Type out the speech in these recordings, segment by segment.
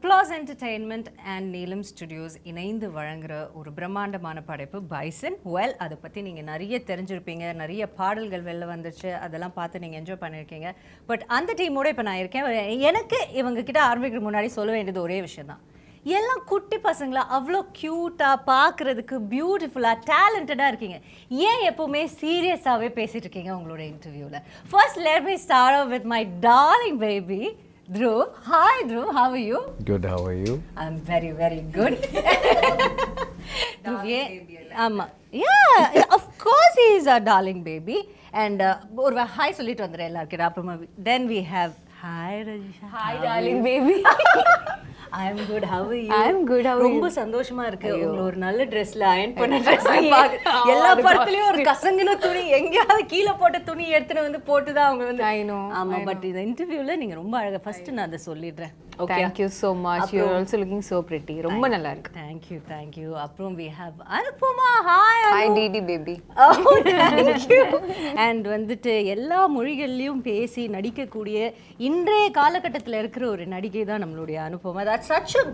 Applause entertainment and நீலம் studios இணைந்து வழங்குகிற ஒரு பிரம்மாண்டமான படைப்பு பைசன். வெல், அதை பற்றி நீங்கள் நிறைய தெரிஞ்சிருப்பீங்க, நிறைய பாடல்கள் வெளில வந்துச்சு, அதெல்லாம் பார்த்து நீங்கள் என்ஜாய் பண்ணியிருக்கீங்க. பட் அந்த டீமோட இப்போ நான் இருக்கேன். எனக்கு இவங்ககிட்ட ஆரம்பிக்கிற முன்னாடி சொல்ல வேண்டியது ஒரே விஷயம் தான். எல்லாம் குட்டி பசங்களா அவ்வளோ க்யூட்டாக, பார்க்குறதுக்கு பியூட்டிஃபுல்லாக, டேலண்டடாக இருக்கீங்க. ஏன் எப்போவுமே சீரியஸாகவே பேசிகிட்டு இருக்கீங்க உங்களோட இன்டர்வியூவில்? First let me start off with my darling baby Dhruv. Hi Dhruv, how are you? Good, how are you? I'm very, very good. Dhruv, yeah, of course he is a darling baby. And ஒரு hi சொல்லிட்டு வந்துறேன் எல்லாருக்கும். அப்புறமா then we have hi Rajisha. Hi darling baby. I'm good, how are you? I'm good, how are you? ரொம்ப சந்தோஷமா இருக்கு. உங்களை ஒரு நல்ல ட்ரெஸ்ல அயர்ன் பண்ண ட்ரெஸ்ல பாக்க எல்லா படத்துலயும் ஒரு கசங்கின துணி எங்கயாவது கீழே போட்ட துணி எடுத்துட்டு வந்து போட்டு தான் அவங்க வந்து I know. ஆமா, பட் இந்த இன்டர்வியூல நீங்க ரொம்ப அழகா. ஃபர்ஸ்ட் நான் அதை சொல்லிடுறேன். Okay. Thank you so much. You're also looking so pretty. ரொம்ப நல்லா இருக்கு. Thank you. அப்புறம் we have Anupama. Hi Anu. Hi Didi baby. Oh, thank you. And வந்துட்டு எல்லா மொழிகள்லயும் பேசி நடிக்கக்கூடிய இன்றைய காலகட்டத்தில் இருக்கிற ஒரு நடிகை தான் நம்மளுடைய Anupama. That's such a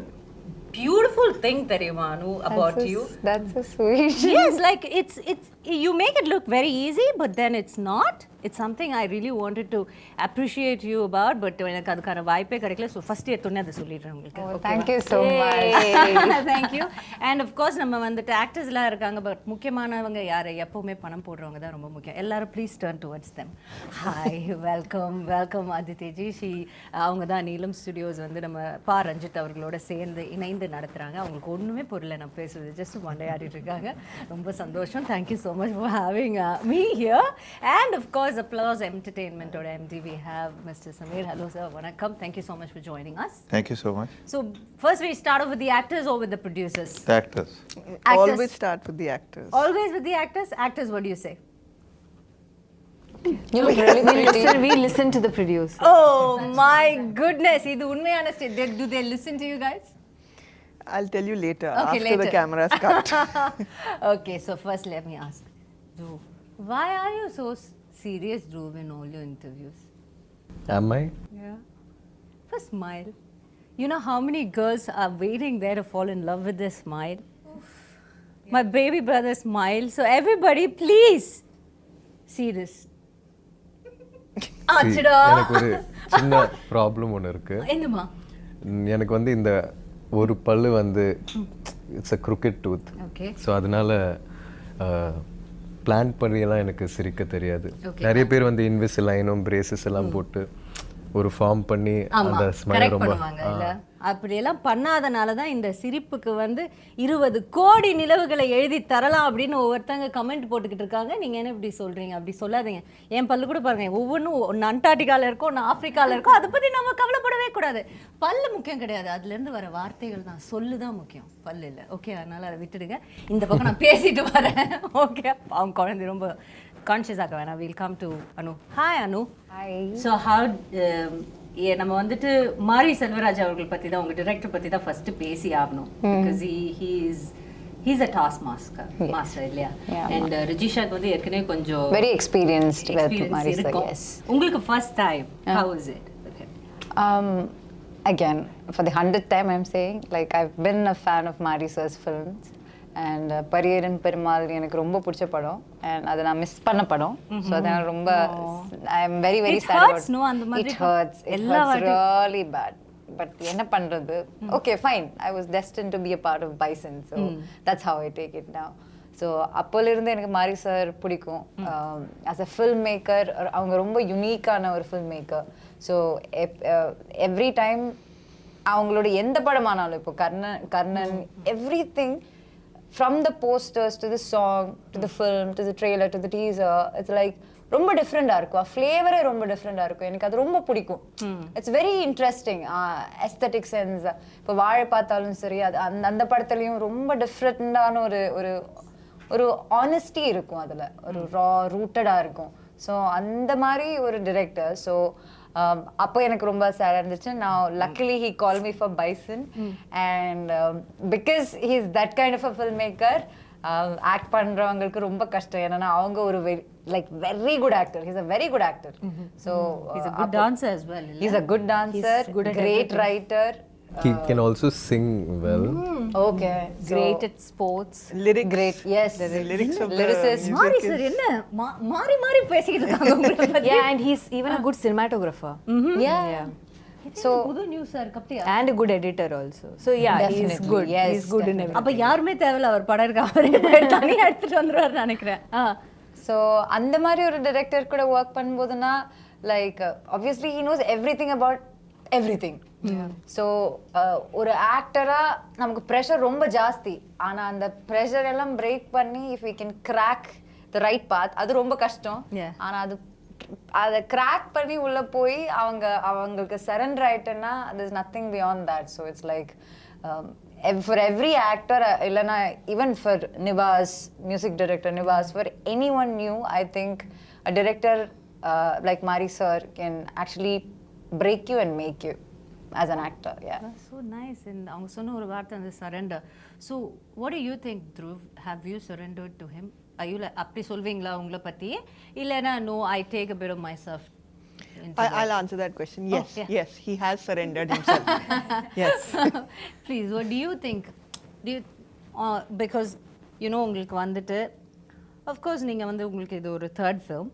beautiful thing தெரியுமா அனு about you. That's so sweet. Yes, like it's you make it look very easy, but then it's not. It's something I really wanted to appreciate you about, but எனக்கு அதுக்கான வாய்ப்பே கிடைக்கல. So first எடுத்தோன்னே அதை சொல்லிடுறேன் உங்களுக்கு. Thank you so much. Thank you. And of course நம்ம வந்துட்டு ஆக்டர்ஸ்லாம் இருக்காங்க, பட் முக்கியமானவங்க யார்? எப்பவுமே பணம் போடுறவங்க தான் ரொம்ப முக்கியம். எல்லாரும் please turn towards them. Hi, welcome அதிதிஜி. அவங்க தான் நீலம் ஸ்டுடியோஸ் வந்து நம்ம பா ரஞ்சித் அவர்களோட சேர்ந்து இணைந்து நடத்துகிறாங்க. அவங்களுக்கு ஒன்றுமே புரியல நான் பேசுறது, ஜஸ்ட் மண்டையாடிட்டு இருக்காங்க. ரொம்ப சந்தோஷம். Thank you so much for having me here. And of course Applause Entertainment or MD, we have Mr. Samir. Hello sir, vanakkam. Thank you so much for joining us. Thank you so much. So first we start off with the actors or with the producers? The actors. Always start with the actors. Always with the actors? Actors, what do you say? You look really pretty. We listen to the producer. Oh my goodness, idu unmayana state. Do they listen to you guys? I'll tell you later, Okay, after later. the camera's cut. Okay, so first let me ask Dhruv, why are you so serious, Dhruv, in all your interviews? Am I? Yeah. First smile. You know how many girls are waiting there to fall in love with this smile? Yeah. My baby brother smile. So everybody, please see this. ஆச்சுடா. எனக்கு ஒரு சின்ன problem ஒன்று இருக்கு. என்னமா? எனக்கு வந்து இந்த ஒரு பல்லு வந்து it's a crooked tooth. Okay. So அதனால பிளான் பண்ணியெல்லாம் எனக்கு சிரிக்க தெரியாது. நிறைய பேர் வந்து இன்விசிலைனும் பிரேசஸ் எல்லாம் போட்டு ஒரு ஃபார்ம் பண்ணி அந்த ஸ்மைல் ரொம்ப அப்படியெல்லாம் பண்ணாதனால தான் இந்த சிரிப்புக்கு வந்து 20 கோடி நிலவுகளை எழுதி தரலாம் அப்படின்னு ஒவ்வொருத்தங்க கமெண்ட் போட்டுக்கிட்டு இருக்காங்க. நீங்கள் என்ன இப்படி சொல்கிறீங்க? அப்படி சொல்லாதீங்க. என் பல்லு கூட பாருங்க, ஒவ்வொன்றும் ஒன்று அண்டார்டிகாவில் இருக்கும், ஒன்று ஆஃப்ரிக்காவில் இருக்கும். அதை பற்றி நம்ம கவலைப்படவே கூடாது. பல்லு முக்கியம் கிடையாது, அதுலேருந்து வர வார்த்தைகள் தான், சொல்லு தான் முக்கியம், பல்லு இல்லை. ஓகே, அதனால் அதை விட்டுடுங்க. இந்த பக்கம் நான் பேசிட்டு வரேன். ஓகே, அவங்க குழந்தை ரொம்ப கான்ஷியஸ் ஆக வேணாம். Will come to Anu. Hi Anu. Hi. So நம்ம வந்துட்டு மாரி செல்வராஜ் அவர்கள் பற்றி தான், உங்கள் டிரெக்டர் பற்றி தான் ஃபர்ஸ்ட் பேசி ஆகணும். Because he's a task master இல்லையா? அண்ட் ரஜிஷாக்கு வந்து ஏற்கனவே கொஞ்சம் Very experienced with Mari sir. இருக்கும். Yes. உங்களுக்கு first time how was it? Okay. Again, for the 100th time I'm saying, like I've been a fan of Mari sir's films. And Pariyerum Perumal எனக்கு ரொம்ப பிடிச்ச படம், and அதை நான் மிஸ் பண்ண படம். ஸோ அதனால ரொம்ப I am very very sad about it. Hurts really bad. But என்ன பண்றது? Okay fine, I was destined to be a part of Bison, so that's how I take it now. So அப்போலேருந்து எனக்கு மாரி sir பிடிக்கும். As a film maker அவங்க ரொம்ப யூனிக்கான ஒரு film maker. So every time அவங்களோட எந்த படமானாலும், இப்போ Karnan everything from the posters to the song to the film to the trailer to the teaser, it's like ரொம்ப டிஃப்ரெண்டாக இருக்கும். ஃப்ளேவரே ரொம்ப டிஃப்ரெண்டாக இருக்கும். எனக்கு அது ரொம்ப பிடிக்கும். It's very interesting aesthetic sense. இப்போ வாழை பார்த்தாலும் சரி, அது அந்த படத்துலையும் ரொம்ப டிஃப்ரெண்டான ஒரு ஒரு ஒரு ஆனஸ்டி இருக்கும், அதில் ஒரு ரூட்டடாக இருக்கும். ஸோ அந்த மாதிரி ஒரு டிரெக்டர். ஸோ அப்போ எனக்கு ரொம்ப சேடாக இருந்துச்சு. நான் luckily he call me for Bison, and because he is that kind of a film maker. Act பண்ணுறவங்களுக்கு ரொம்ப கஷ்டம், ஏன்னா அவங்க ஒரு very good actor. He's a very good actor. So he's a good dancer as well. He's a good dancer, great writer, He can also sing well. Okay. Great at sports. Lyrics. Great. Yes. The lyrics of the Lyricist. music மாறி is- sir என்ன மாறி மாறி பேசிக்கிட்டு இருக்காங்க உங்களை பத்தி. Yeah, and he's even a good cinematographer. Yeah. So புது நியூஸா இருக்கு அப்படியே. And a good editor also. So yeah, he's Definitely. good. Yes, He's good in everything. அப்ப யாருமே தேவையில்ல அவர் படம் இருக்க அவரே தனியா எடுத்துட்டு வந்துருவாரு நினைக்கிறேன். So அந்த மாதிரி ஒரு டைரக்டர் கூட ஒர்க் பண்ணும்போதுனா like obviously he knows everything about everything. So ஒரு ஆக்டரா நமக்கு ப்ரெஷர் ரொம்ப ஜாஸ்தி. ஆனா அந்த ப்ரெஷர் எல்லாம் பிரேக் பண்ணி if we can crack the right path அது ரொம்ப கஷ்டம். ஆனா அதை கிராக் பண்ணி உள்ள போய் அவங்களுக்கு surrender ஆயிட்டேன்னா there is nothing beyond that. So it's like for every actor இல்லைன்னா even for Nivas, music director Nivas, for anyone new, I think a director like Mari sir can actually break you and make you as an actor. Yeah. That's so nice. And அவங்க சொன்ன ஒரு வார்த்தை அந்த surrender. So what do you think, Dhruv? Have you surrendered to him? Are you like அப்படி சொல்வீங்களா உங்களை பத்தி இல்லைன்னா no, I take a bit of myself into that? I'll answer that question. Yes, yeah. yes, he has surrendered himself. Yes. Please, what do you think? Do you because you know உங்களுக்கு வந்துட்டு of course நீங்க வந்து உங்களுக்கு இது ஒரு third film,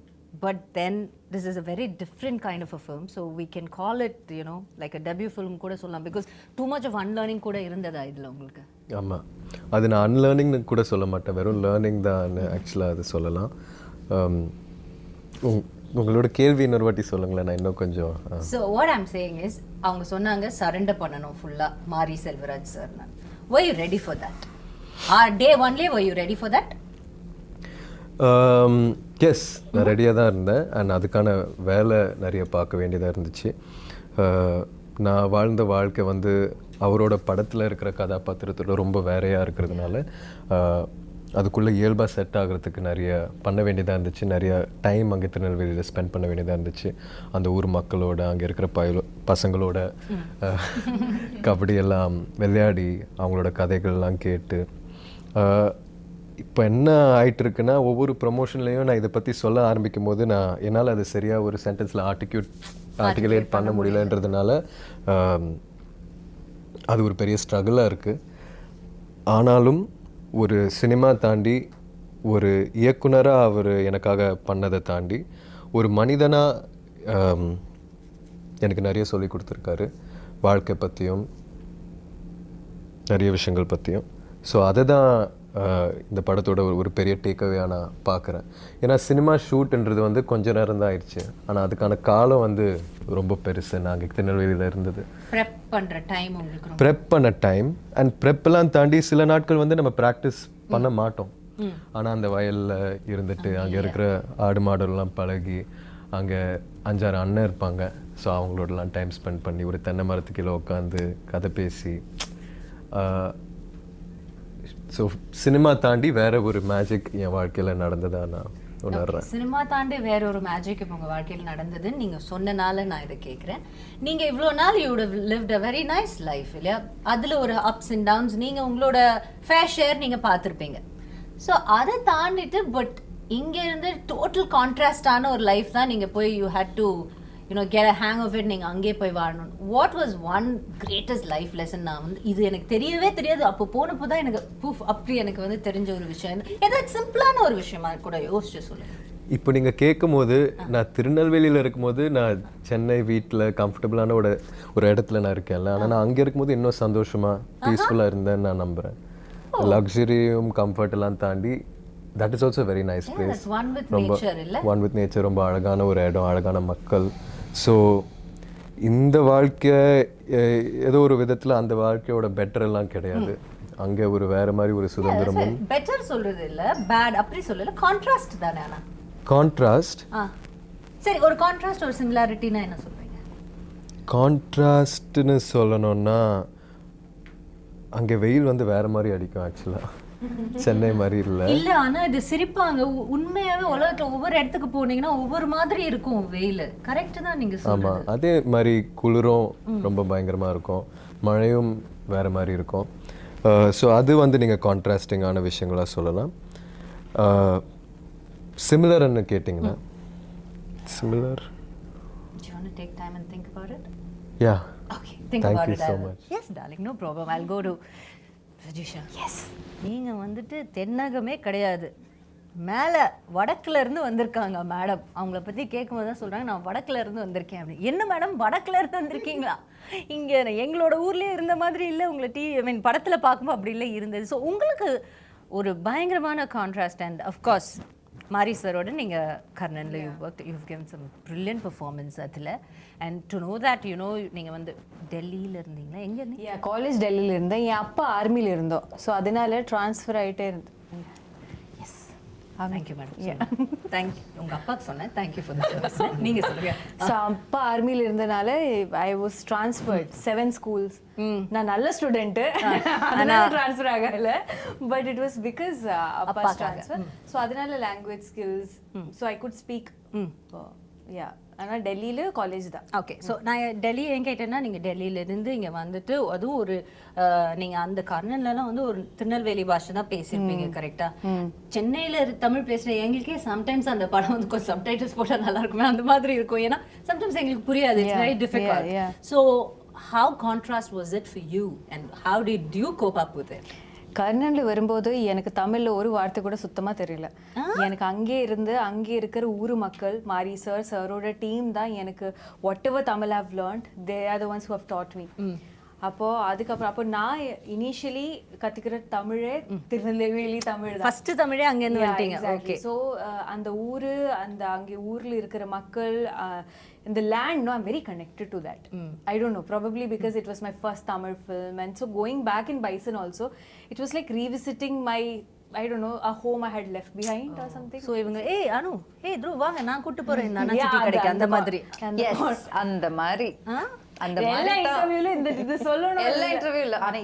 but then this is a very different kind of a film, so we can call it, you know, like a debut film கூட சொல்லலாம், because too much of unlearning கூட இருந்ததா இதுல உங்களுக்கு? ஆமாம், அது நான் அன்லேர்னிங்னு கூட சொல்ல மாட்டேன், வெறும் லேர்னிங் தான் ஆக்சுவலாக அது சொல்லலாம். உங்களோட கேள்வி இன்னொரு வாட்டி சொல்லுங்களேன், நான் இன்னும் கொஞ்சம். So what I'm saying is அவங்க சொன்னாங்க சரண்டர் பண்ணணும் ஃபுல்லா மாரி Selvaraj sir. Were you ready for that? Day only were you ready for that? Yes, நான் ரெடியாக தான் இருந்தேன். அண்ட் அதுக்கான வேலை நிறைய பார்க்க வேண்டியதாக இருந்துச்சு. நான் வாழ்ந்த வாழ்க்கை வந்து அவரோட படத்தில் இருக்கிற கதாபாத்திரத்தோட ரொம்ப வேறையாக இருக்கிறதுனால அதுக்குள்ளே இயல்பாக செட் ஆகிறதுக்கு நிறைய பண்ண வேண்டியதாக இருந்துச்சு. நிறைய டைம் அங்கே திருநெல்வேலியில் ஸ்பெண்ட் பண்ண வேண்டியதாக இருந்துச்சு. அந்த ஊர் மக்களோட, அங்கே இருக்கிற பசங்களோட கபடியெல்லாம் விளையாடி அவங்களோட கதைகள்லாம் கேட்டு. இப்போ என்ன ஆகிட்டு இருக்குன்னா, ஒவ்வொரு ப்ரொமோஷன்லேயும் நான் இதை பற்றி சொல்ல ஆரம்பிக்கும் போது என்னால் அது சரியாக ஒரு சென்டென்ஸில் ஆர்டிகுலேட் பண்ண முடியலன்றதுனால அது ஒரு பெரிய ஸ்ட்ரகிளாக இருக்குது. ஆனாலும் ஒரு சினிமா தாண்டி, ஒரு இயக்குனராக அவர் எனக்காக பண்ணதை தாண்டி, ஒரு மனிதனாக எனக்கு நிறைய சொல்லி கொடுத்துருக்காரு, வாழ்க்கை பற்றியும் நிறைய விஷயங்கள் பற்றியும். ஸோ அதை தான் இந்த படத்தோட ஒரு பெரிய டேக்அவேயாக நான் பார்க்குறேன். ஏன்னா சினிமா ஷூட்ன்றது வந்து கொஞ்ச நேரம் தான் ஆயிடுச்சு, ஆனால் அதுக்கான காலம் வந்து ரொம்ப பெருசு. நாங்கள் திருநெல்வேலியில் இருந்தது ப்ரெப் பண்ணுற டைம் உங்களுக்கு ப்ரெப் பண்ண டைம். அண்ட் ப்ரெப்பெல்லாம் தாண்டி சில நாட்கள் வந்து நம்ம ப்ராக்டிஸ் பண்ண மாட்டோம். ஆனால் அந்த வயலில் இருந்துட்டு அங்கே இருக்கிற ஆடு மாடெல்லாம் பழகி, அங்கே 5-6 அண்ணன் இருப்பாங்க. ஸோ அவங்களோடலாம் டைம் ஸ்பெண்ட் பண்ணி ஒரு தென்னை மரத்துக்கு கீழே உட்காந்து கதை பேசி, ஸோ சினிமா தாண்டி வேற ஒரு மேஜிக் என் வாழ்க்கையில் நடந்ததா நான் உணர்றேன். சினிமா தாண்டி வேற ஒரு மேஜிக் இப்போ உங்கள் வாழ்க்கையில் நடந்ததுன்னு நீங்கள் சொன்னனால நான் இதை கேட்குறேன். நீங்கள் இவ்வளோ நாள் you would lived a very nice life இல்லையா? அதில் ஒரு அப்ஸ் அண்ட் டவுன்ஸ் நீங்கள் உங்களோட ஃபேர் ஷேர் நீங்கள் பார்த்துருப்பீங்க. ஸோ அதை தாண்டிட்டு பட் இங்கே இருந்து டோட்டல் கான்ட்ராஸ்டான ஒரு லைஃப் தான் நீங்கள் போய் you had to get a hang of it, நீங்கள் அங்கே போய் வாழணும். What was one greatest life lesson? நான் வந்து இது எனக்கு தெரியவே தெரியாது, அப்போ போனப்போ தான் எனக்கு அப்படி எனக்கு வந்து தெரிஞ்ச ஒரு விஷயம். ஏதாவது சிம்பிளான ஒரு விஷயமா கூட யோசிச்சு சொல்லுங்க. இப்போ நீங்கள் கேட்கும் போது, நான் திருநெல்வேலியில் இருக்கும்போது நான் சென்னை வீட்டில் கம்ஃபர்டபுளான ஒரு இடத்துல நான் இருக்கேன்ல, ஆனால் நான் அங்கே இருக்கும்போது இன்னும் சந்தோஷமாக பீஸ்ஃபுல்லாக இருந்தேன்னு நான் நம்புகிறேன். லக்ஸரியும் கம்ஃபர்ட் எல்லாம் தாண்டி that is also very nice place. One with nature, ரொம்ப அழகான ஒரு இடம், அழகான மக்கள். ஸோ இந்த வாழ்க்கை ஏதோ ஒரு விதத்தில் அந்த வாழ்க்கையோட பெட்டர் எல்லாம் கிடையாது. அங்கே ஒரு வேற மாதிரி ஒரு சுதந்திரமும். பெட்டர் சொல்றது இல்ல, பேட் அப்படி சொல்லல, கான்ட்ராஸ்ட் தானே. ஆனா கான்ட்ராஸ்ட், சரி, ஒரு கான்ட்ராஸ்ட் ஒரு சிமிலாரிட்டினா என்ன சொல்றீங்க? கான்ட்ராஸ்ட்னு சொல்லணும்னா, அங்கே வெயில் வந்து வேற மாதிரி அடிக்கும் ஆக்சுவலாக, சென்னை மாதிரி இல்லை. இல்லை, ஆனால் இது சிரிப்பாங்க. உண்மையாகவே உலகத்தில் ஒவ்வொரு இடத்துக்கு போனீங்கன்னா ஒவ்வொரு மாதிரி இருக்கும் வெயில். கரெக்டு தான் நீங்கள் சொல்லுங்கள். ஆமாம், அதே மாதிரி குளிரும் ரொம்ப பயங்கரமாக இருக்கும், மழையும் வேறு மாதிரி இருக்கும். ஸோ அது வந்து நீங்கள் கான்ட்ராஸ்டிங்கான விஷயங்களாக சொல்லலாம். சிமிலர்னு கேட்டிங்கன்னா, similar. Do you want to take time and think about it? Yeah. Okay. think Thank about you it. so much. Yes, darling, no problem. I'll go to Rajisha. Yes. நீங்க வந்துட்டு தென்னகமே கிடையாது, மேலே வடக்குல இருந்து வந்திருக்காங்க மேடம். அவங்கள பற்றி கேட்கும்போது தான் சொல்கிறாங்க, நான் வடக்குல இருந்து வந்திருக்கேன் அப்படின்னு. என்ன மேடம் வடக்குல இருந்து வந்திருக்கீங்களா? இங்கே எங்களோட ஊர்லேயே இருந்த மாதிரி இல்லை, உங்களை படத்தில் பார்க்கும்போது அப்படி இல்லை இருந்தது. ஸோ உங்களுக்கு ஒரு பயங்கரமான கான்ட்ராஸ்ட். அண்ட் அஃப்கோர்ஸ் மாரி சரோட நீங்கள் கர்ணனில் you've given some brilliant performance அதில். அண்ட் டு நோ தட் நீங்கள் வந்து டெல்லியில் இருந்தீங்களா? எங்கே இருந்தீங்க? காலேஜ் டெல்லியில் இருந்தேன், என் அப்பா ஆர்மியில் இருந்தோம். ஸோ அதனால ட்ரான்ஸ்ஃபர் ஆகிட்டே இருந்தேன். Thank you madam. தேங்க்யூ. உங்கள் அப்பாவுக்கு சொன்னேன் தேங்க்யூ ஃபார் த நீங்கள் சொல்லுங்க. ஸோ அப்பா ஆர்மியில் இருந்தனால ஐ வாஸ் ட்ரான்ஸ்ஃபர்ட் 7 schools. நான் நல்ல ஸ்டூடெண்ட்டு, அதனால ட்ரான்ஸ்ஃபர் ஆகல. பட் இட் வாஸ் பிகாஸ் அப்பா ட்ரான்ஸ்ஃபர். ஸோ அதனால language skills, so I could speak. Yeah, ஆனால் டெல்லியில் காலேஜ் தான். ஓகே. ஸோ நான் டெல்லி ஏன் கேட்டேன்னா, நீங்கள் டெல்லியிலேருந்து இங்கே வந்துட்டு அதுவும் ஒரு நீங்கள் அந்த கர்ணன்லலாம் வந்து ஒரு திருநெல்வேலி பாஷை தான் பேசியிருப்பீங்க கரெக்டாக? சென்னையில் தமிழ் பேசுகிற எங்களுக்கே சம்டைம்ஸ் அந்த படம் வந்து கொஞ்சம் சப்டைட்டில்ஸ் போட்டால் நல்லா இருக்குமே அந்த மாதிரி இருக்கும். ஏன்னா சம்டைம்ஸ் எங்களுக்கு புரியாது. It's very difficult. So how contrast was it for you and how did you cope up with it? கர்ணனில் வரும்போது எனக்கு தமிழில் ஒரு வார்த்தை கூட சுத்தமாக தெரியல. எனக்கு அங்கே இருந்து அங்கே இருக்கிற ஊர் மக்கள், மாரி சரோட டீம் தான் எனக்கு whatever Tamil have learned, they are the ones who have taught me. அதுக்கப்புறம் நான் இனிஷியலி கற்றுக்கிற தமிழே திருநெல்வேலி தமிழ் தான். ஃபர்ஸ்ட் தமிழே அங்கேருந்து வந்துட்டீங்க. ஓகே. ஸோ அந்த ஊர், அந்த அங்கே ஊரில் இருக்கிற மக்கள், இந்த land, no, I'm very connected to that. I don't know, probably because it was my first Tamil film, and so going back in Bison also, it was like revisiting my, I don't know, a home I had left behind or something. So இவங்க அனு Dhruv வாங்க நான் கூட்டி போறேன் இந்த அண்ணாச்சி கடைக்கு அந்த மாதிரி. எஸ், அந்த மாதிரி அந்த எல்லா இன்டர்வியூல இது சொல்லணும், எல்லா இன்டர்வியூல. ஆனா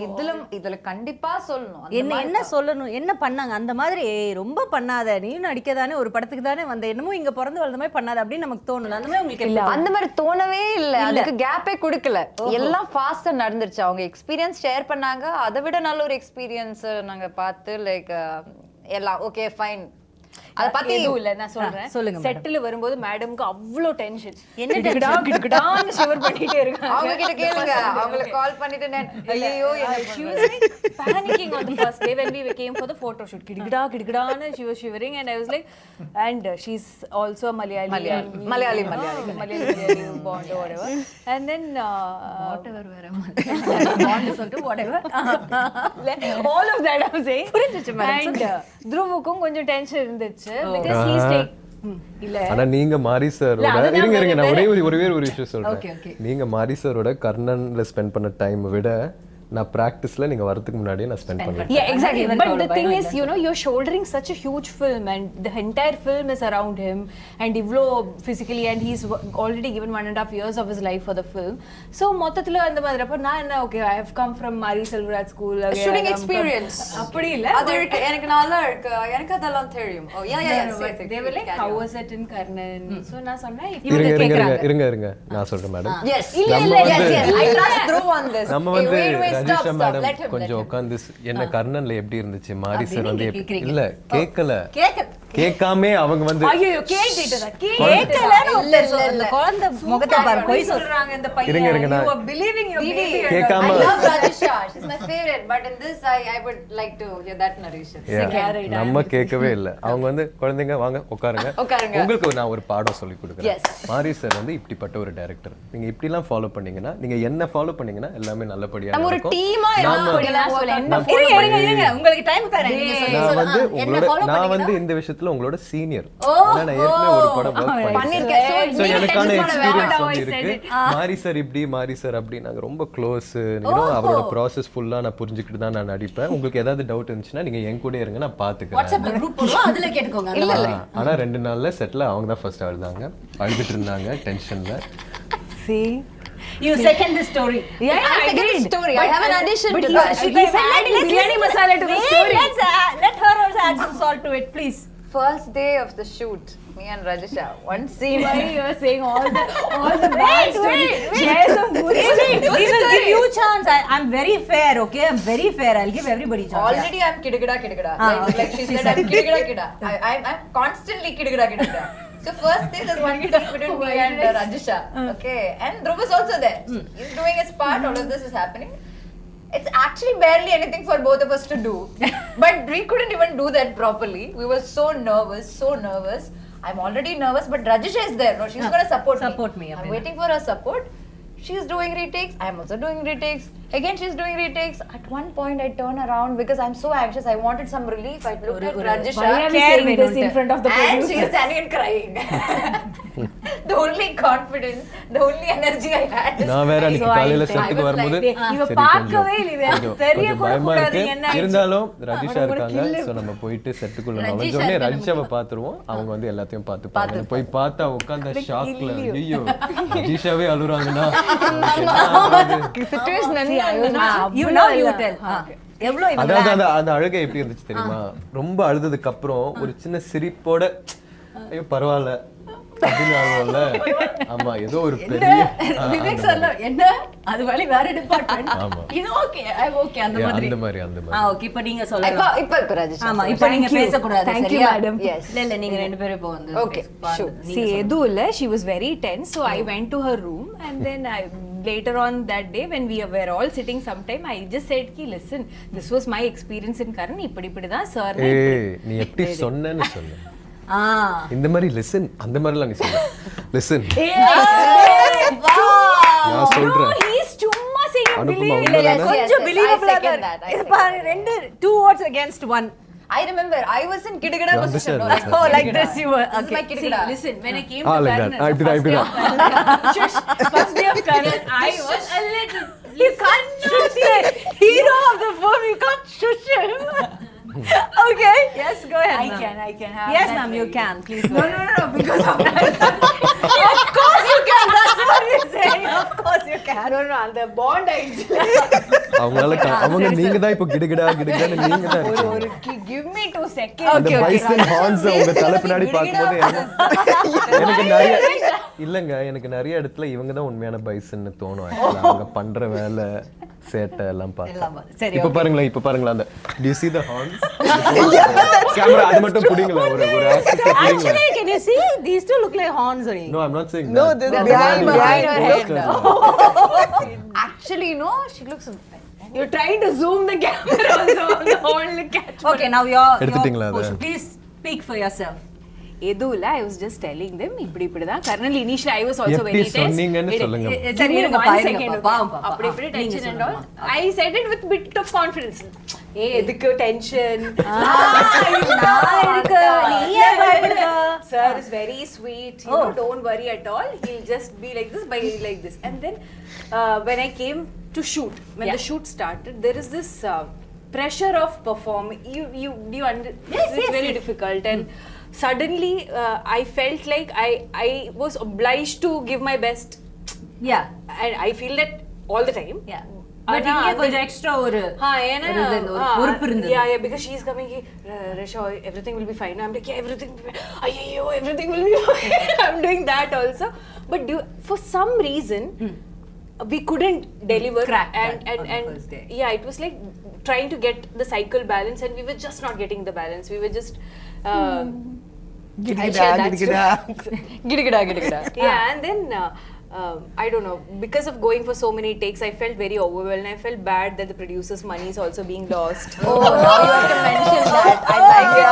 இதுல கண்டிப்பா சொல்லணும். என்ன சொல்லணும், என்ன பண்ணாங்க அந்த மாதிரி. ரொம்ப பண்ணாத, நீயும் நடிக்கதானே, ஒரு படத்துக்கு தானே வந்த, என்னமோ இங்க பிறந்து வளர்ந்த மாதிரி பண்ணாத அப்படின்னு நமக்கு தோணல. அந்த மாதிரி உங்களுக்கு இல்ல, அந்த மாதிரி தோணவே இல்ல. அதுக்கு கேப்பே கொடுக்கல. எல்லாம் ஃபாஸ்டா நடந்துருச்சு. அவங்க எக்ஸ்பீரியன்ஸ் ஷேர் பண்ணாங்க. அதை விட நல்ல ஒரு எக்ஸ்பீரியன்ஸ் நாங்க பார்த்து லைக் எல்லாம் ஓகே ஃபைன். அத பத்தி எதுவும் இல்ல, நான் சொல்றேன். சொல்லுங்க. செட்டில் வரும்போது மேடம்க்கு அவ்வளோ டென்ஷன், என்ன கிடகிடான்னு ஷிவர் பண்ணிட்டே இருக்காங்க. அவங்க கிட்ட கேளுங்க, அவங்கள கால் பண்ணிட்டு ஐயோ she was like panicking on the first day when we came for the photo shoot. கிடகிடான்னு she was shivering, and I was like, and she's also a Malayali bond or whatever, and then whatever வேற bond சொல்லிட்டு whatever all of that I'm saying. And Dhruvuக்கும் கொஞ்சம் tension இருந்துச்சு because he's take இல்ல. ஆனா நீங்க மாரி சரோட இருங்க நான் ஒரே ஒரு விஷயம் சொல்றேன். நீங்க மாரி சரோட கர்ணன்ல ஸ்பெண்ட் பண்ண டைம் விட நான் பிராக்டிஸ்ல நீங்க வரதுக்கு முன்னாடியே நான் ஸ்பெண்ட் பண்ணேன். Yeah, exactly. But the thing is, you're shouldering such a huge film, and the entire film is around him, and Ivlo physically, and he's already given 1.5 years of his life for the film. So மொத்தத்துல அந்த மாதிரி அப்ப நான் என்ன, okay, I have come from Mari Selvaraj school, shooting experience. அப்படி இல்ல, அது எனக்கு நல்லா இருக்கு, எனக்கு அதெல்லாம் தெரியும். Oh yeah, they were like, how was it in Karnan? So நான் சொன்னேன், இருங்க நான் சொல்றேன் madam. Yes, I trust Dhruv on this. நம்ம வந்து ரஜிஷா மேடம் கொஞ்சம் உட்கார்ந்து என்ன கர்ணன்ல எப்படி இருந்துச்சு, மாரி சார் வந்து இல்ல கேட்காம அவங்க வந்து ஐயோ கேட்டேடா அந்த குழந்தை முகத்தை பாரு, போய் சொல்றாங்க இந்த பையன். இருங்க you are believing your baby. கேட்காம I love Rajisha, she's my favorite, but in this I would like to hear that narration. நம்ம கேட்கவே இல்ல. அவங்க வந்து குழந்தைங்க வாங்க உட்காருங்க, உங்களுக்கு நான் ஒரு பாடம் சொல்லி கொடுக்குறேன். மாரி சார் வந்து இப்படிப்பட்ட ஒரு டைரக்டர், நீங்க இப்படி எல்லாம் ஃபாலோ பண்ணீங்கன்னா, நீங்க என்ன ஃபாலோ பண்ணீங்கன்னா எல்லாமே நல்லபடியா நம்ம ஒரு இருக்கும். டீமா உங்களுக்கு டைம் தரேன், நீங்க சொல்லுங்க. நான் வந்து இந்த விஷயத்துல உங்களோட சீனியர். நான் ஏற்கனவே ஒரு படம் வர்க் பண்ணிருக்கேன். சோ எனக்கான எக்ஸ்பீரியன்ஸ் வந்து இருக்கு. மாரி சார் இப்படி, மாரி சார் அப்படி, நாங்க ரொம்ப க்ளோஸ். அவரோட ப்ராசஸ் ஃபுல்லா நான் புரிஞ்சுக்கிட்டு தான் நான் நடிப்பேன். உங்களுக்கு ஏதாவது டவுட் இருந்துச்சுன்னா நீங்க என் கூட இருங்க, நான் பாத்துக்கிறேன். வாட்ஸ்அப் குரூப் போடுவோம், அதுல கேட்டுக்கோங்க. ஆனா 2 நாள்ல செட்ல அவங்க தான் ஃபர்ஸ்ட் அழுதாங்க, அழுதுட்டு இருந்தாங்க டென்ஷன்ல. See, you second the story. Yeah, I second the story. I have an addition to that. She added biryani masala to the story. Let her also add some salt to it, please. First day of the shoot, me and Rajisha, one scene. Why you are saying all the bad stories? Share some good stories. We will give you chance. I'm very fair, okay? I'm very fair. I'll give everybody chance. Already I'm kidagada. Like she said, I'm kidagada. I'm constantly kidagada. So first day there's one scene between me and Rajisha. Okay, and Dhruv is also there. He's doing his part. All of this is happening. It's actually barely anything for both of us to do. But we couldn't even do that properly. We were so nervous. I'm already nervous, but Rajisha is there. No, she's going to support me. I'm waiting for her support. She's doing retakes. I'm also doing retakes. Again, she's doing retakes. At one point, I turn around because I'm so anxious. I wanted some relief. I looked at Rajisha. Why are we saying this in front of the And producer? she's standing and crying. The only confidence, the only energy I had. is நான் வேற அன்னைக்கு crying. காலையில I செட்டுக்கு was வரும்போது like, இவ சரி, பார்க்கவே இல்லை, கொஞ்சம் தெரிய கூட பயமா கூடாது, இருக்கு. என்ன ஆயிடுச்சு? இருந்தாலும் ரஜிஷா இருக்காங்க, சோ நம்ம போயிட்டு செட்டுக்குள்ள நுழைஞ்ச உடனே ரஜிஷாவை பாத்துருவோம், அவங்க வந்து எல்லாத்தையும் பார்த்துப்பாங்க. போய் பார்த்தா உட்கார்ந்த ஷாக்ல ஐயோ ரஜிஷாவே அழுறாங்கன்னா situation You know you tell. எவ்வளவு இவங்க அதாவது அந்த அழுகை எப்படி இருந்துச்சு தெரியுமா? ரொம்ப அழுததுக்கு அப்புறம் ஒரு சின்ன சிரிப்போட ஐயோ பரவாயில்ல அப்படின்னு அழுவல. ஆமா ஏதோ ஒரு பெரிய விவேக் சொல்ல என்ன அது வழி வேற டிபார்ட்மென்ட். ஆமா. இது ஓகே ஐ ஓகே அந்த மாதிரி. அந்த மாதிரி ஓகே இப்போ நீங்க சொல்லலாம். இப்ப Rajisha. ஆமா இப்போ நீங்க பேச கூடாது. Thank you, சரியா? madam. Yes. இல்ல நீங்க ரெண்டு பேரும் இப்போ வந்து Okay, sure. See, Edula, she was very tense, so I went to her room, and then later on that day when we were all sitting sometime, I just said ki listen, this was my experience in Karan, இப்படி தான் sir ஏய் நீ எப்படி சொன்னேன்னு சொல்லு. இந்த மாதிரி listen அந்த மாதிரிலாம் நீ சொல்ல. லிசன் நான் சொல்றேன். he's சும்மா saying அனுப்புமா இல்ல உண்மைதானே? கொஞ்சம் yes, believable I second that, I இது second பாருங்க ரெண்டு 2 words against 1. I remember I was in Kidagada You position. understand, No, understand. like Oh like this you were. This is my Okay. Kidagada. listen, when I came Ah, to like Karan, that. I did that. first day of Karan, I was a little, You can't shush the hero of the film. You can't shush him. Okay. Yes, go ahead. I ma'am. can have Yes, that ma'am, you very- can. Please go ahead. no, because of that. Of course you can. That's what we're saying. Of course you can. no, அந்த bond ஆயிடுச்சு. அவங்களால அவங்க நீங்க தான் இப்போ கிடுகிடான்னு நீங்க தான் இருக்கீங்க. Give me 2 seconds. அந்த பைசன் ஹார்ன்ஸ் உங்க தலை பின்னாடி பார்க்கும்போது எனக்கு நிறைய இல்லங்க எனக்கு நிறைய இடத்துல இவங்க தான் உண்மையான பைசன்னு தோணும். actually. அவங்க பண்ற வேலை சேட்டை எல்லாம் பார்த்தா சரி, இப்போ பாருங்களேன் அந்த do you see the horns? Camera அது மட்டும் புடிங்களா ஒரு access புடிங்களா. Actually, can you see? These two look like horns only. No, I'm not saying No, that. this The behind one her with head. posters. Actually, no, she looks. You're trying to zoom the camera also on the whole catch. Okay, now your எடுத்துட்டீங்களா அதை? portion. Please speak for yourself. எதுல I was just telling them இப்படி தான் kernel initially I was also எப்படி very tense. சொன்னீங்கன்னு சொல்லுங்க. சரி, இருங்க, One பாருங்க, second, பாவம், okay. பாவம். அப்படி இப்படி நீங்க tension and all. சொல்லுங்க. I said it with bit of confidence. எதுக்கு tension? நான் இருக்கு, நீ ஏன் பயப்படுற? Sir is very sweet. You know, don't worry at all. He'll just be like this, by like this. And then when I came to shoot, when the shoot started, there is this pressure of performing. You it's very difficult and suddenly I felt like I was obliged to give my best. Yeah. And I feel that all the time. Yeah. But இங்க கொஞ்சம் extra ஒரு பொறுப்பு இருந்தது. Yeah, because she's coming here, Risha, everything will be fine. I'm like, yeah, everything will be fine. I'm doing that also. But for some reason, we couldn't deliver. Crack and that on the first day. Yeah, it was like trying to get the cycle balance, and we were just not getting the balance. We were just. I'll share that story. Gidagada. Yeah, and then I don't know, because of going for so many takes, I felt very overwhelmed. I felt bad that the producer's money is also being lost. Oh, now you have to mention that. I like it.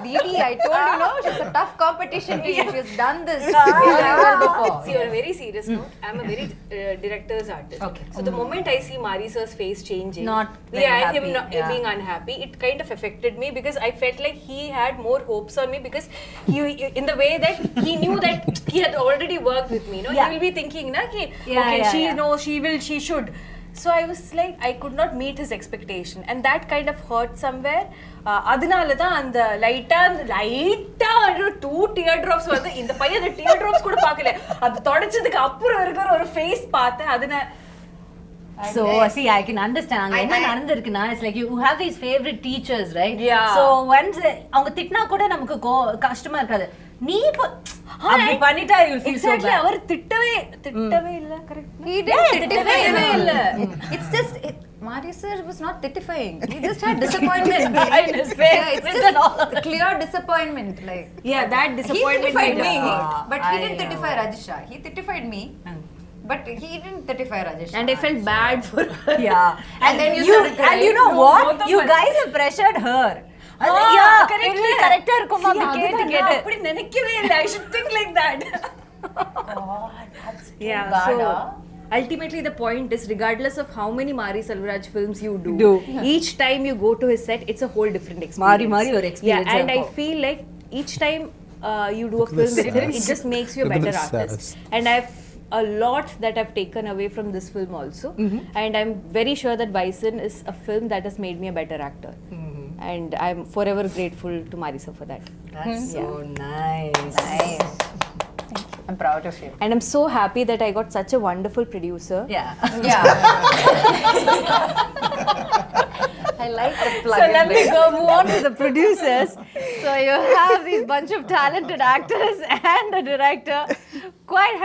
Didi, I told you, no, she's a tough competition to you. She's done this really well before. See, on a very serious note, I'm a very director's artist. Okay. So the moment I see Mari sir's face changing, Not very and happy, him yeah. being unhappy, it kind of affected me because I felt like he had more hopes on me because he in the way that he knew that he had already worked with me. No, Yeah. he will be thinking, na, ki, Yeah, okay, yeah, she yeah. no, she should. So I was like, I could not meet his expectation, and that kind of hurt somewhere. அதனால தான் அந்த லைட்டா 2 tear drops வந்து இந்த பையன் அந்த tear drops கூட பார்க்கல. அது தொடச்சதுக்கு அப்புறம் இருக்கிற ஒரு ஃபேஸ் பார்த்தேன். அதனால So see, I can understand. அங்க என்ன நடந்திருக்குன்னா, it's like you have these favorite teachers, right? Yeah. So once அவங்க திட்டினா கூட நமக்கு கஷ்டமா இருக்காது. நீ இப்போ அப்படி பண்ணிட்டா you feel so exactly bad. அவர் திட்டவே இல்ல. கரெக்ட். He didn't. திட்டவே இல்ல. It's just Mari sir was not titifying. He just had disappointment in his face. Yeah, it's just clear disappointment. Like Yeah, that he disappointment titified made me, it hard. but he I didn't know. titify Rajisha. He titified me, but he didn't titify Rajisha. And I felt bad for her. Yeah. And then you started and crying. you know No, what? both of You us. guys have pressured her. கரெக்டா இருக்குமா அப்படி கேட்டு கேட்டு அப்படி நினைக்கவே இல்ல. I should think like that. Yeah, bad, so huh? ultimately the point is, regardless of how many Mari Selvaraj films you do, Do. each time you go to his set, it's a whole different experience. மாறி ஒரு experience Yeah, and I இருக்கும். feel like each time you do a film with him, it just makes you a Look at better the artist. sass. And I've a lot that I've taken away from this film also. And I'm very sure that Bison is a film that has made me a better actor. And I'm forever grateful to Marisa for that. That's so nice. Nice. I'm proud of you. And I'm so happy that I got such a wonderful producer. Yeah. Yeah. I like the plug. So let me go move on to the producers. So you have these bunch of talented actors and a director. Quite,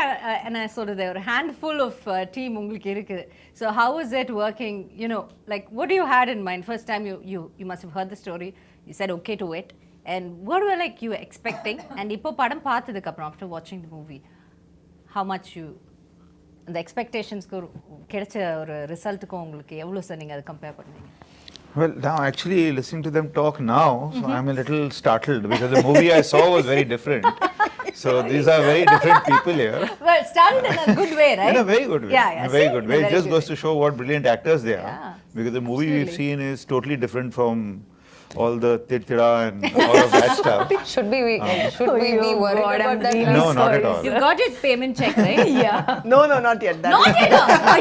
and I sort of there were a handful of team உங்களுக்கு இருக்குது. So how was it working? You know, like what do you had in mind? First time you must have heard the story. You said okay to it. And what were like you were expecting? And இப்போ படம் பார்த்ததுக்கு அப்புறம் after watching the movie, how much you the expectations-க்கு கிடைச்ச ஒரு ரிசல்ட்டுக்கும் உங்களுக்கு எவ்வளவு sir நீங்க அதை கம்பேர் பண்ணீங்க? Well, now actually listening to them talk now, so I'm a little startled because the movie I saw was very different. So these are very different people here. Well, started in a good way, right? In a very good way. Yeah, yeah. In a very see? good In a way. It very just good goes to show what brilliant actors they are. Yeah, Because the movie we've absolutely. seen is totally different from all the tira and all of that stuff. Should we be worried God, about I'm that? really No, not at all. You got your payment check, right? Yeah. No, no, not yet. That Not yet.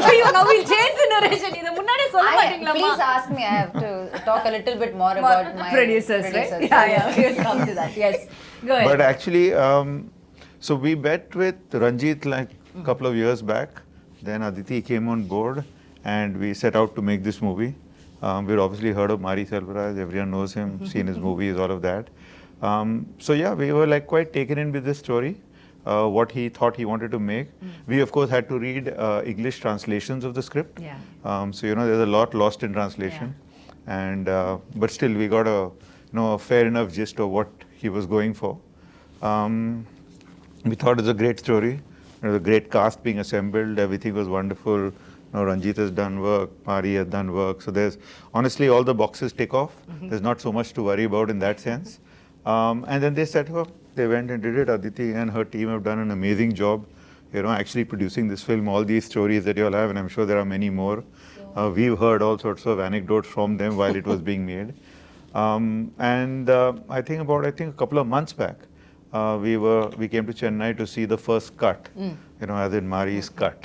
ஐயோ, now we'll change the narration. இத முன்னாடியே சொல்ல மாட்டீங்களா? Please ask me. I have to talk a little bit more about my producers, right? Yeah, we'll come to that. Yes. Go ahead. But actually, so we met with Ranjit like a couple of years back. Then Aditi came on board and we set out to make this movie. We'd obviously heard of Mari Selvaraj, everyone knows him, seen his movies, all of that. So yeah, we were like quite taken in with this story, what he thought he wanted to make. We of course had to read English translations of the script. Yeah. So you know, there's a lot lost in translation. And but still we got a fair enough gist of what he was going for. We thought it was a great story. There was a great cast being assembled. Everything was wonderful. Ranjit has done work. Mari has done work. So there's honestly all the boxes tick off. There's not so much to worry about in that sense. And then they set up. They went and did it. Aditi and her team have done an amazing job. You know, actually producing this film. All these stories that you all have, and I'm sure there are many more. We've heard all sorts of anecdotes from them while it was being made. I think a couple of months back, we came to Chennai to see the first cut, you know, as in Mari's cut.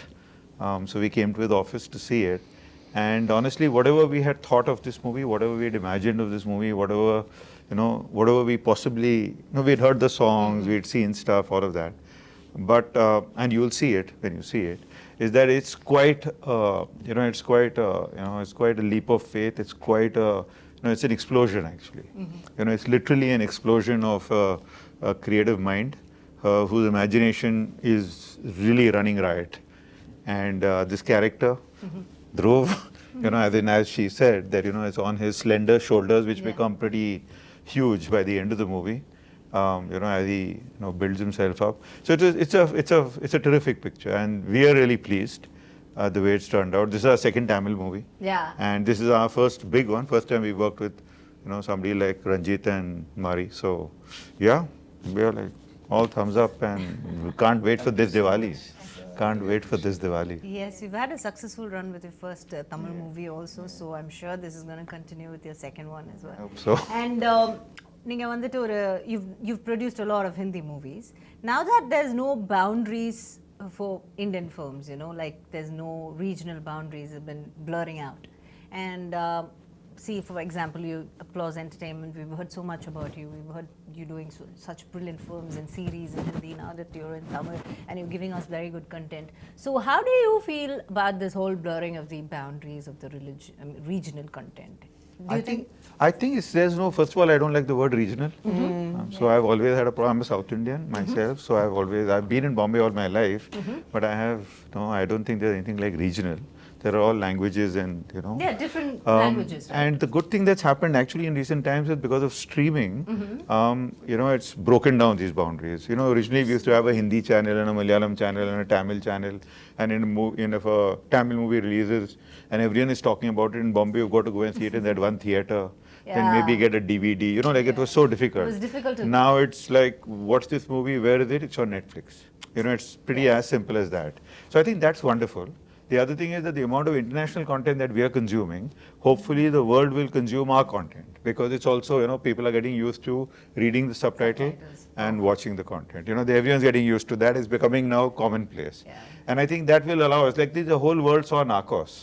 So we came to the office to see it. And honestly, whatever we had thought of this movie, whatever we had imagined of this movie, whatever we possibly, we'd heard the songs, we'd seen stuff, all of that. But, and you'll see it when you see it, is that it's quite, it's quite a leap of faith. It's quite it's an explosion actually. It's literally an explosion of a creative mind whose imagination is really running riot. And this character, Dhruv, as she said, that it's on his slender shoulders, which become pretty huge by the end of the movie. As he builds himself up. So it's a terrific picture, and we are really pleased the way it's turned out. This is our second Tamil movie. Yeah. And this is our first big one. First time we worked with somebody like Ranjit and Mari. So yeah, we are like all thumbs up, and we can't wait for this Diwali. Can't wait for this Diwali. Yes, you've had a successful run with your first Tamil movie also, so I'm sure this is going to continue with your second one as well. I hope so. And நீங்க வந்துட்டு you've produced a lot of Hindi movies. Now that there's no boundaries for Indian films, like there's no regional boundaries have been blurring out. And see, for example, you Applause Entertainment, we've heard so much about you. We've heard you doing such brilliant films and series in Hindi. Now that you're in Tamil and you're giving us very good content. So how do you feel about this whole blurring of the boundaries of the regional content? I think there's no, first of all, I don't like the word regional. So I've always had a problem. I'm a South Indian myself, so I've been in Bombay all my life, but I don't think there's anything like regional. there are all languages and, you know. Yeah, different languages, right? And the good thing that's happened actually in recent times is because of streaming, you know, it's broken down these boundaries. You know, originally we used to have a Hindi channel and a Malayalam channel and a Tamil channel, and if a Tamil movie releases and everyone is talking about it in Bombay, you've got to go and see it in that one theater. Then maybe get a DVD. You know, like it was so difficult. It was difficult to. Now it's like, what's this movie? Where is it? It's on Netflix. You know, it's pretty as simple as that. So I think that's wonderful. The other thing is that the amount of international content that we are consuming, hopefully the world will consume our content, because it's also, you know, people are getting used to reading the subtitle and watching the content. You know, everyone's getting used to that. It's becoming now commonplace. Yeah. And I think that will allow us, like the whole world saw Narcos.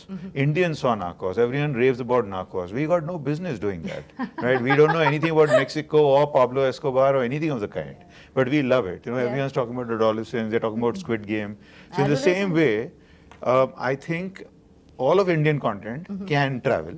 Indians saw Narcos. Everyone raves about Narcos. We got no business doing that, right? We don't know anything about Mexico or Pablo Escobar or anything of the kind. But we love it. You know, everyone's talking about adolescents. They're talking about Squid Game. So in the same way, I think all of Indian content can travel.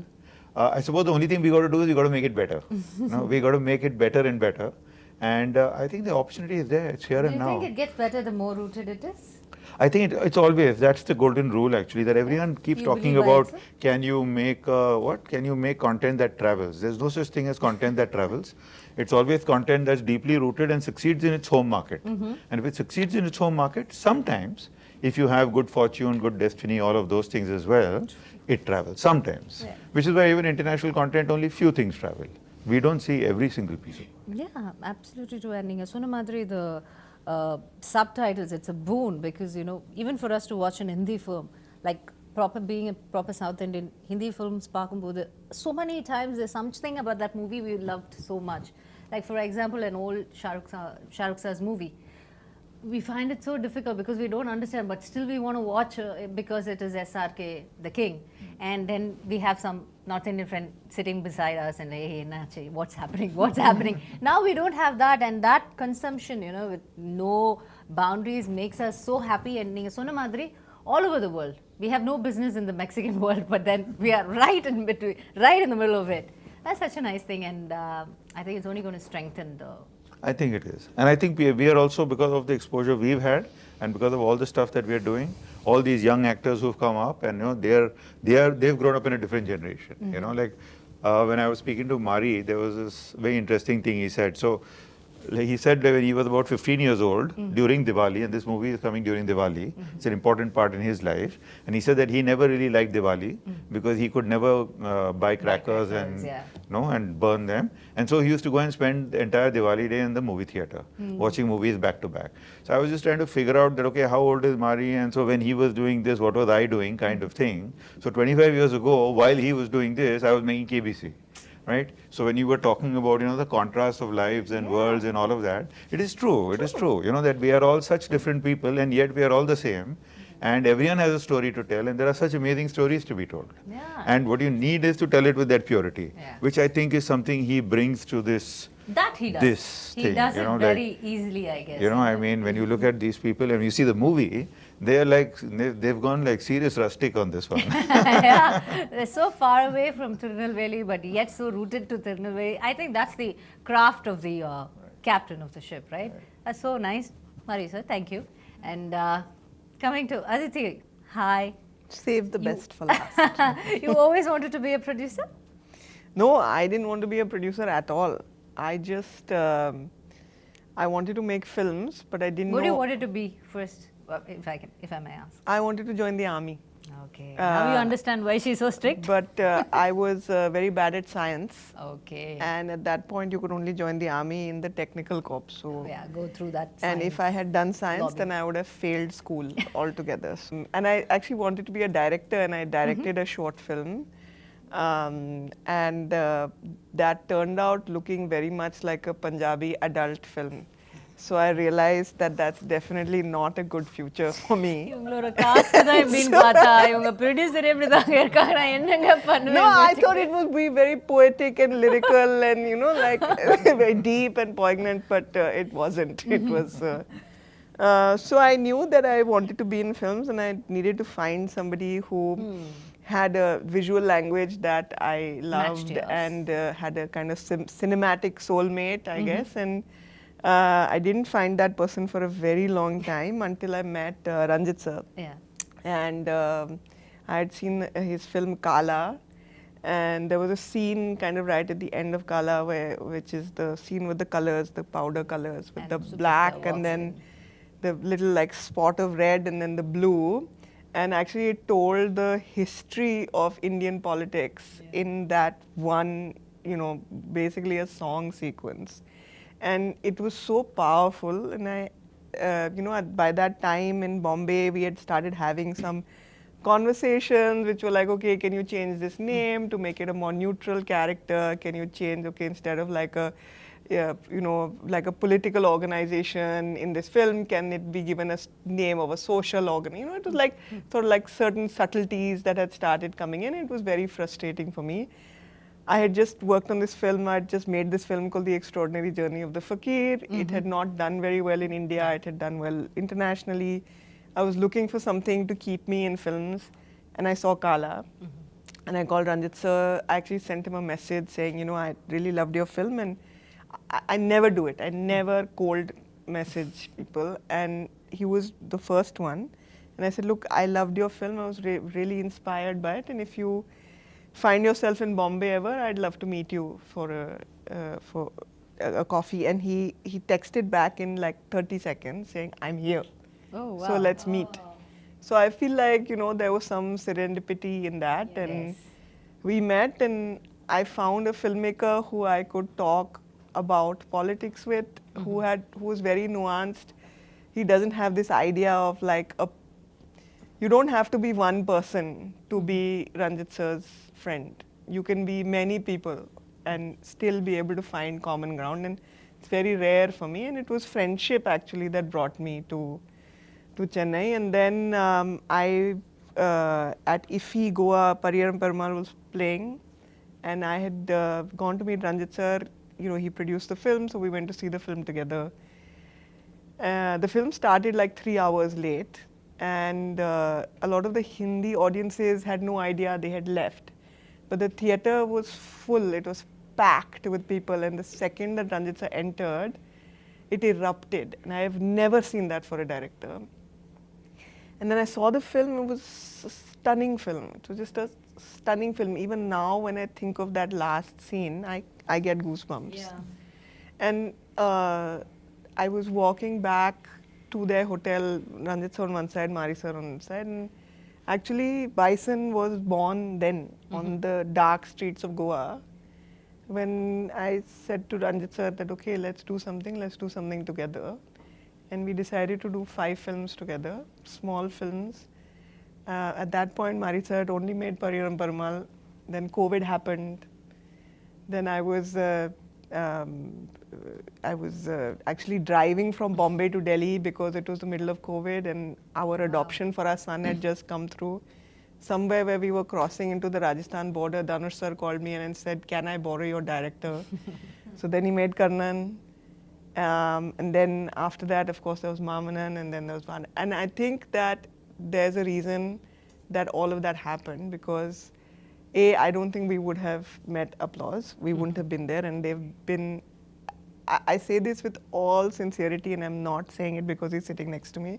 I suppose the only thing we got to do is we got to make it better. You know, we got to make it better and better. And I think the opportunity is there. It's here and now. Do you think it gets better the more rooted it is? I think it's always, that's the golden rule actually, that everyone keeps You talking believe by about, itself? can you make what? Can you make content that travels? There's no such thing as content that travels. It's always content that's deeply rooted and succeeds in its home market. And if it succeeds in its home market, sometimes, if you have good fortune, good destiny, all of those things as well, it travels. Sometimes. Yeah. Which is why even international content, only few things travel. We don't see every single piece of it. Yeah, absolutely true. And நீங்க சொன்ன மாதிரி the subtitles, it's a boon, because, you know, even for us to watch an Hindi film, like being a proper South Indian, Hindi films பார்க்கும்போது, so many times there's something about that movie we loved so much. Like for example, an old Shahrukh Sir's movie. We find it so difficult because we don't understand, but still we want to watch because it is SRK, the king. And then we have some North Indian friend sitting beside us and, hey, Nachi, what's happening? What's happening? Now we don't have that, and that consumption, you know, with no boundaries makes us so happy. And நீங்க சொன்ன மாதிரி, all over the world. We have no business in the Mexican world, but then we are right in between, right in the middle of it. That's such a nice thing, and I think it's only going to strengthen the. I think it is. And I think we are also, because of the exposure we've had and because of all the stuff that we are doing, all these young actors who've come up, and, you know, they've grown up in a different generation. You know, like when I was speaking to Mari, there was this very interesting thing he said. So like he said that when he was about 15 years old during Diwali, and this movie is coming during Diwali, it's an important part in his life, and he said that he never really liked Diwali because he could never buy crackers and no, and burn them, and so he used to go and spend the entire Diwali day in the movie theater watching movies back to back. So I was just trying to figure out that, okay, how old is Mari, and so when he was doing this, what was I doing, kind of thing. So 25 years ago, while he was doing this, I was making KBC. Right? So when you were talking about, you know, the contrast of lives and worlds and all of that, it is true. It is true. You know, that we are all such different people, and yet we are all the same. And everyone has a story to tell, and there are such amazing stories to be told. Yeah. And what you need is to tell it with that purity, which I think is something he brings to this. That he does. This he thing, does you it know, very like, easily, I guess. You know, I mean, when you look at these people and you see the movie, they are like, they've gone like serious rustic on this one. Yeah, they're so far away from Tirunelveli, but yet so rooted to Tirunelveli. I think that's the craft of the captain of the ship, right? That's so nice. Marisa, thank you. And coming to Aditi, hi. Save the best for last. You always wanted to be a producer? No, I didn't want to be a producer at all. I just, I wanted to make films, but I didn't What do you know. wanted to be first, if I may ask? I wanted to join the army. Okay. Now you understand why she's so strict? But I was very bad at science. Okay. And at that point, you could only join the army in the technical corps. So, Yeah, go through that. and if I had done science, then I would have failed school altogether. And I actually wanted to be a director, and I directed a short film. And that turned out looking very much like a Punjabi adult film. So I realized that that's definitely not a good future for me. இவங்களோட cost தான் எப்படின்னு பார்த்தா இவங்க producer எப்படி தாங்க இருக்காங்க நான் என்னங்க பண்ணுவேன் No, I thought it would be very poetic and lyrical and, you know, like very deep and poignant, but it wasn't. It was. So I knew that I wanted to be in films, and I needed to find somebody who had a visual language that I loved yours. and had a kind of cinematic soulmate, I guess. And I didn't find that person for a very long time until I met Ranjit sir. Yeah. And I had seen his film Kala, and there was a scene kind of right at the end of Kala which is the scene with the colors, the powder colors, with And the Superstar black walks and then the little like spot of red and then the blue. And actually it told the history of Indian politics in that one, basically a song sequence. And it was so powerful. And by that time in Bombay, we had started having some conversations which were like, okay, can you change this name to make it a more neutral character? Can you change, okay, instead of like a, like a political organization in this film, can it be given a name of a social organ? It was like sort of like certain subtleties that had started coming in. It was very frustrating for me. I had just worked on this film. I had just made this film called The Extraordinary Journey of the Fakir. It had not done very well in India. It had done well internationally. I was looking for something to keep me in films, and I saw Kala. And I called Ranjit sir. I actually sent him a message saying, I really loved your film, and I never do it. I never cold message people, and he was the first one. And I said, look, I loved your film. I was really inspired by it, and if you find yourself in Bombay ever, I'd love to meet you for a coffee. And he texted back in like 30 seconds saying, I'm here. Oh, wow. So let's meet. So I feel like, there was some serendipity in that. And we met, and I found a filmmaker who I could talk about politics with, who was very nuanced. He doesn't have this idea of like you don't have to be one person to be Ranjit sir's friend. You can be many people and still be able to find common ground, and it's very rare for me. And it was friendship actually that brought me to Chennai. And then at IFFI Goa, Pariyaram Perumal was playing, and I had gone to meet Ranjit sir. He produced the film, so we went to see the film together. The film started like 3 hours late, and a lot of the Hindi audiences had no idea they had left. But the theatre was full, it was packed with people, and the second that Ranjit sir entered, it erupted. And I have never seen that for a director. And then I saw the film, it was a stunning film. It was just a stunning film. Even now, when I think of that last scene, I get goosebumps. Yeah. And I was walking back to their hotel, Ranjit sir on one side, Mari sir on one side, and actually Bison was born then on the dark streets of Goa. When I said to Ranjit sir that, okay, let's do something together. And we decided to do 5 films together, small films. At that point, Mari sir had only made Pariyaram Perumal. Then COVID happened. Then I was actually driving from Bombay to Delhi because it was the middle of COVID, and our adoption for our son had just come through. Somewhere where we were crossing into the Rajasthan border, Dhanush sir called me and said, can I borrow your director? So then he made Karnan. And then after that, of course, there was Mamanan, and then there was Van. And I think that there's a reason that all of that happened, because I don't think we would have met Applause. We wouldn't have been there, and they've been, I say this with all sincerity, and I'm not saying it because he's sitting next to me,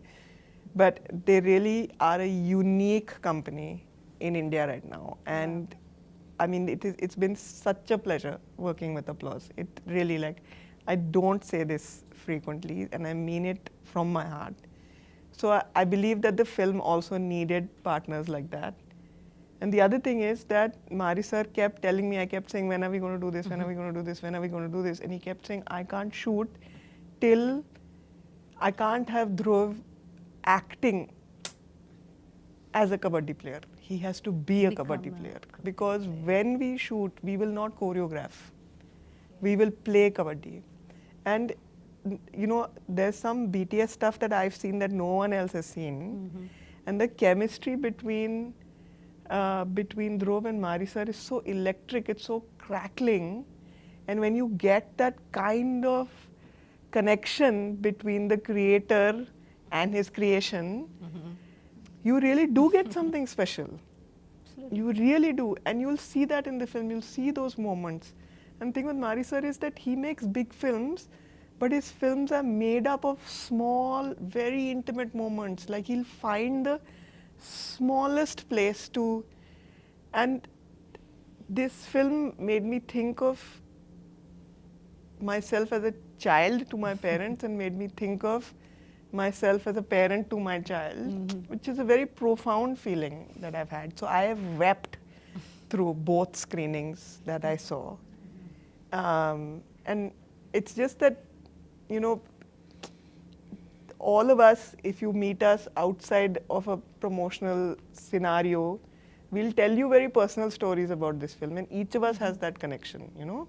but they really are a unique company in India right now. And I mean, it's been such a pleasure working with Applause. It really, like, I don't say this frequently, and I mean it from my heart. So I believe that the film also needed partners like that. And the other thing is that Mari sir kept telling me, I kept saying, when are we going to do this, when are we going to do this, when are we going to do this? And he kept saying, I can't shoot till I can't have Dhruv acting as a kabaddi player. He has to be a kabaddi player. Because when we shoot, we will not choreograph. We will play kabaddi. And there's some BTS stuff that I've seen that no one else has seen. And the chemistry between Dhruv and Mari sir is so electric, it's so crackling. And when you get that kind of connection between the creator and his creation, you really do get something special. Absolutely. You really do. And you'll see that in the film, you'll see those moments. And the thing with Mari sir is that he makes big films, but his films are made up of small, very intimate moments. Like he'll find the smallest place to, and this film made me think of myself as a child to my parents and made me think of myself as a parent to my child, which is a very profound feeling that I've had. So I have wept through both screenings that I saw. And it's just that, you know, all of us, if you meet us outside of a promotional scenario, we'll tell you very personal stories about this film, and each of us has that connection, you know.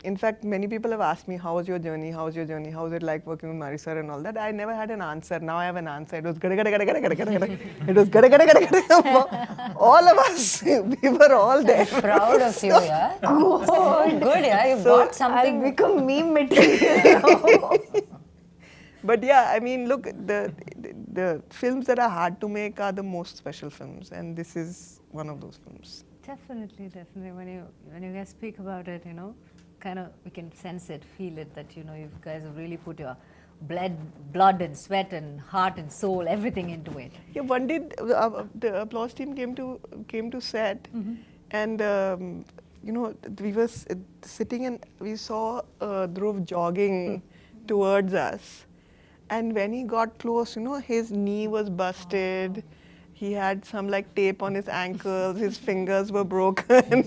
In fact, many people have asked me, how was your journey? How was your journey? How was it like working with Mari sir and all that? I never had an answer. Now I have an answer. It was gada gada gada gada gada gada gada. It was gada gada gada gada. All of us, we were all there. Proud of you, yeah. Good, yeah. You bought something. I'll become meme material. But yeah, I mean, look, the films that are hard to make are the most special films, and this is one of those films. Definitely, definitely. When you guys speak about it, you know, kind of we can sense it, feel it, that, you know, you guys have really put your blood and sweat and heart and soul, everything into it. Yeah, one day the applause team came to set, and you know, we were sitting and we saw Dhruv jogging towards us, and when he got close, you know, his knee was busted. He had some like tape on his ankles. His fingers were broken.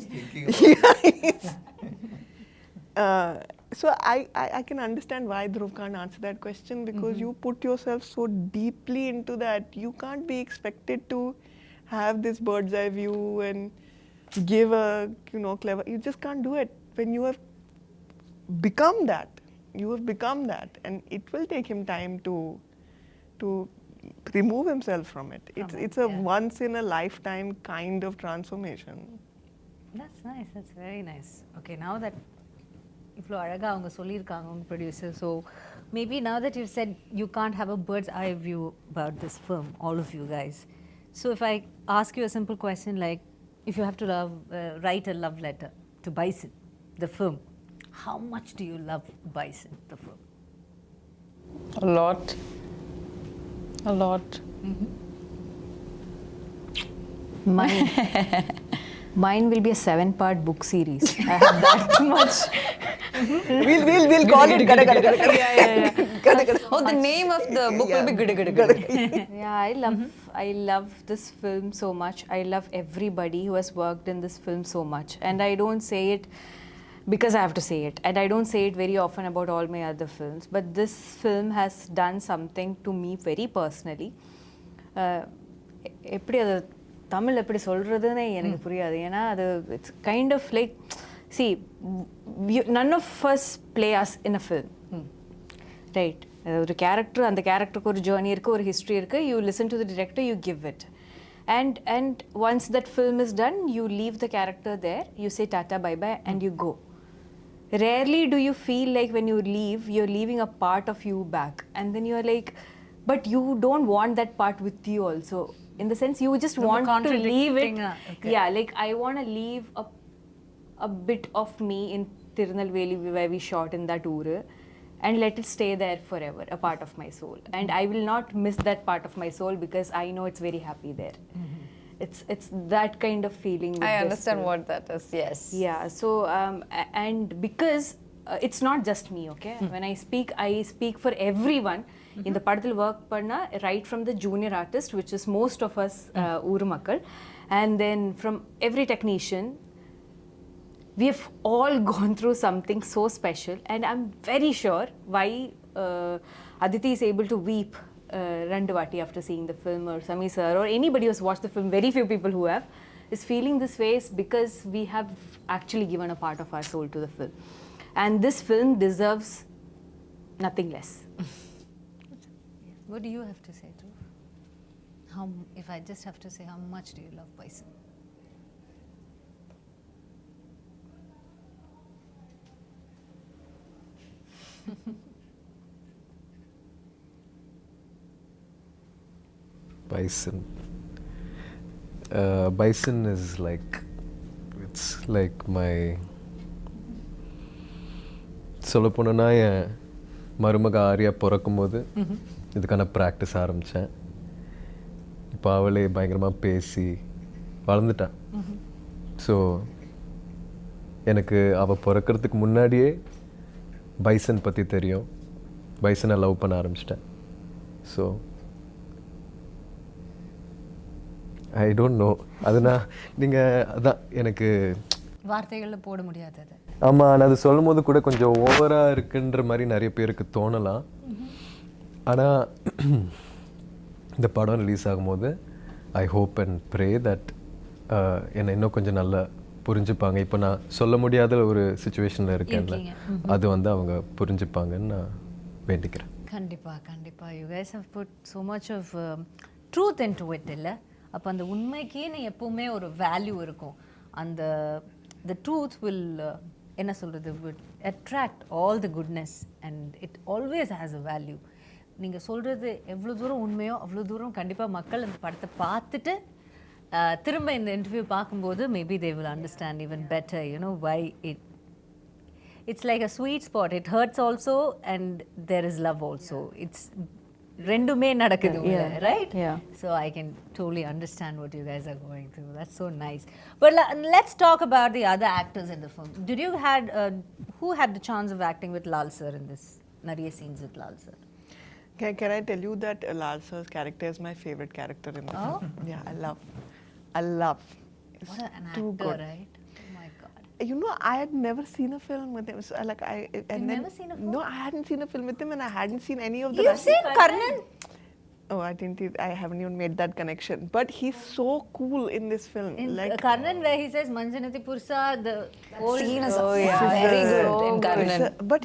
So I can understand why Dhruv can't answer that question, because you put yourself so deeply into that. You can't be expected to have this bird's eye view and give a, you know, clever. You just can't do it when you have become that. You have become that, and it will take him time to remove himself from it. It's a once in a lifetime kind of transformation. That's nice. That's very nice. Okay, now that இவ்வளோ அழகாக அவங்க சொல்லியிருக்காங்க உங்கள் producer, so maybe now that you've said you can't have a bird's eye view about this film, all of you guys. So if I ask you a simple question like, if you have to write a love letter to Bison, the film, how much do you love Bison, the film? A lot. A lot. Mine will be a 7-part book series. I have that much. We'll call it gada gada gada gada. Gada gada. Oh, the name of the book will be gada gada gada. Yeah, I love this film so much. I love everybody who has worked in this film so much. And I don't say it because I have to say it. And I don't say it very often about all my other films. But this film has done something to me very personally. எப்படி அது தமிழ் எப்படி சொல்கிறதுன்னு எனக்கு புரியாது. ஏன்னா அது it's kind of like, see, none of us play us in a film, right? ஒரு character, அந்த கேரக்டருக்கு ஒரு ஜேர்னி இருக்குது, ஒரு ஹிஸ்ட்ரி இருக்குது. You listen to the director, you give it. And once that film is done, you leave the character there, you say tata bye bye and you go. Rarely do you feel like when you leave, you're leaving a part of you back, and then you're like, but you don't want that part with you also. In the sense, you just want to leave it. Okay. Yeah, like I want to leave a bit of me in Tirunelveli where we shot in that uru, and let it stay there forever, a part of my soul. And I will not miss that part of my soul because I know it's very happy there. It's that kind of feeling. I understand what that is, yes. Yeah, so and because it's not just me, okay? When I speak for everyone. In the படத்தில் work பண்ண, right from the junior artist, which is most of us ஊர் மக்கள், and then from every technician, we have all gone through something so special. And I'm very sure why Aditi is able to weep rendu vaati after seeing the film, or Sami sir, or anybody who's watched the film, very few people who have, is feeling this way is because we have actually given a part of our soul to the film. And this film deserves nothing less. What do you have to say, Dhruv? If I just have to say, how much do you love Bison? Bison. Bison is like, it's like my, சொல்ல போனேன்னா என் மருமக ஆரியா பிறக்கும் போது இதுக்கான practice ஆரம்பித்தேன். அப்போ அவளே பயங்கரமாக பேசி வளர்ந்துட்டான். ஸோ எனக்கு அவள் பிறக்கிறதுக்கு முன்னாடியே பைசன் பற்றி தெரியும். பைசனை லவ் பண்ண ஆரம்பிச்சிட்டேன். So I don't know. அதுனா நீங்கள் அதான் எனக்கு வார்த்தைகளில் போட முடியாது அது. ஆமாம், நான் அது சொல்லும் போது கூட கொஞ்சம் ஓவராக இருக்குன்ற மாதிரி நிறைய பேருக்கு தோணலாம். ஆனால் இந்த படம் ரிலீஸ் ஆகும்போது I hope and pray that என்னை இன்னும் கொஞ்சம் நல்லா புரிஞ்சுப்பாங்க. இப்போ நான் சொல்ல முடியாத ஒரு சுச்சுவேஷனில் இருக்கேன்ல, அது வந்து அவங்க புரிஞ்சுப்பாங்கன்னு நான் வேண்டிக்கிறேன். கண்டிப்பாக கண்டிப்பாக. You guys have put so much of truth into it இல்லை. அப்போ அந்த உண்மைக்குன்னு எப்போவுமே ஒரு வேல்யூ இருக்கும். அந்த the truth will என்ன சொல்கிறது, would attract all the goodness and it always has a value. நீங்கள் சொல்கிறது எவ்வளோ தூரம் உண்மையோ அவ்வளோ தூரம் கண்டிப்பாக மக்கள் அந்த படத்தை பார்த்துட்டு திரும்ப இந்த இன்டர்வியூ பார்க்கும்போது maybe they will understand even better, you know, why it's like a sweet spot. It hurts also and there is love also. It's ரெண்டுமே நடக்குது, right? Yeah. So I can totally understand what you guys are going through. That's so nice. But let's talk about the other actors in the film. Did you who had the chance of acting with Lal sir in this? Nariya scenes with Lal sir. Can I tell you that Lal sir's character is my favorite character in the film? Yeah, I love. It's What an too actor, good. right? Oh my God. You know, I had never seen a film with him. So, never seen a film? No, I hadn't seen a film with him, and I hadn't seen any of the. You've seen Karnan? Oh, I haven't even made that connection. But he's so cool in this film. In Karnan, where he says Manjanati Pursa, the old Scene is yeah, very good so in Karnan. But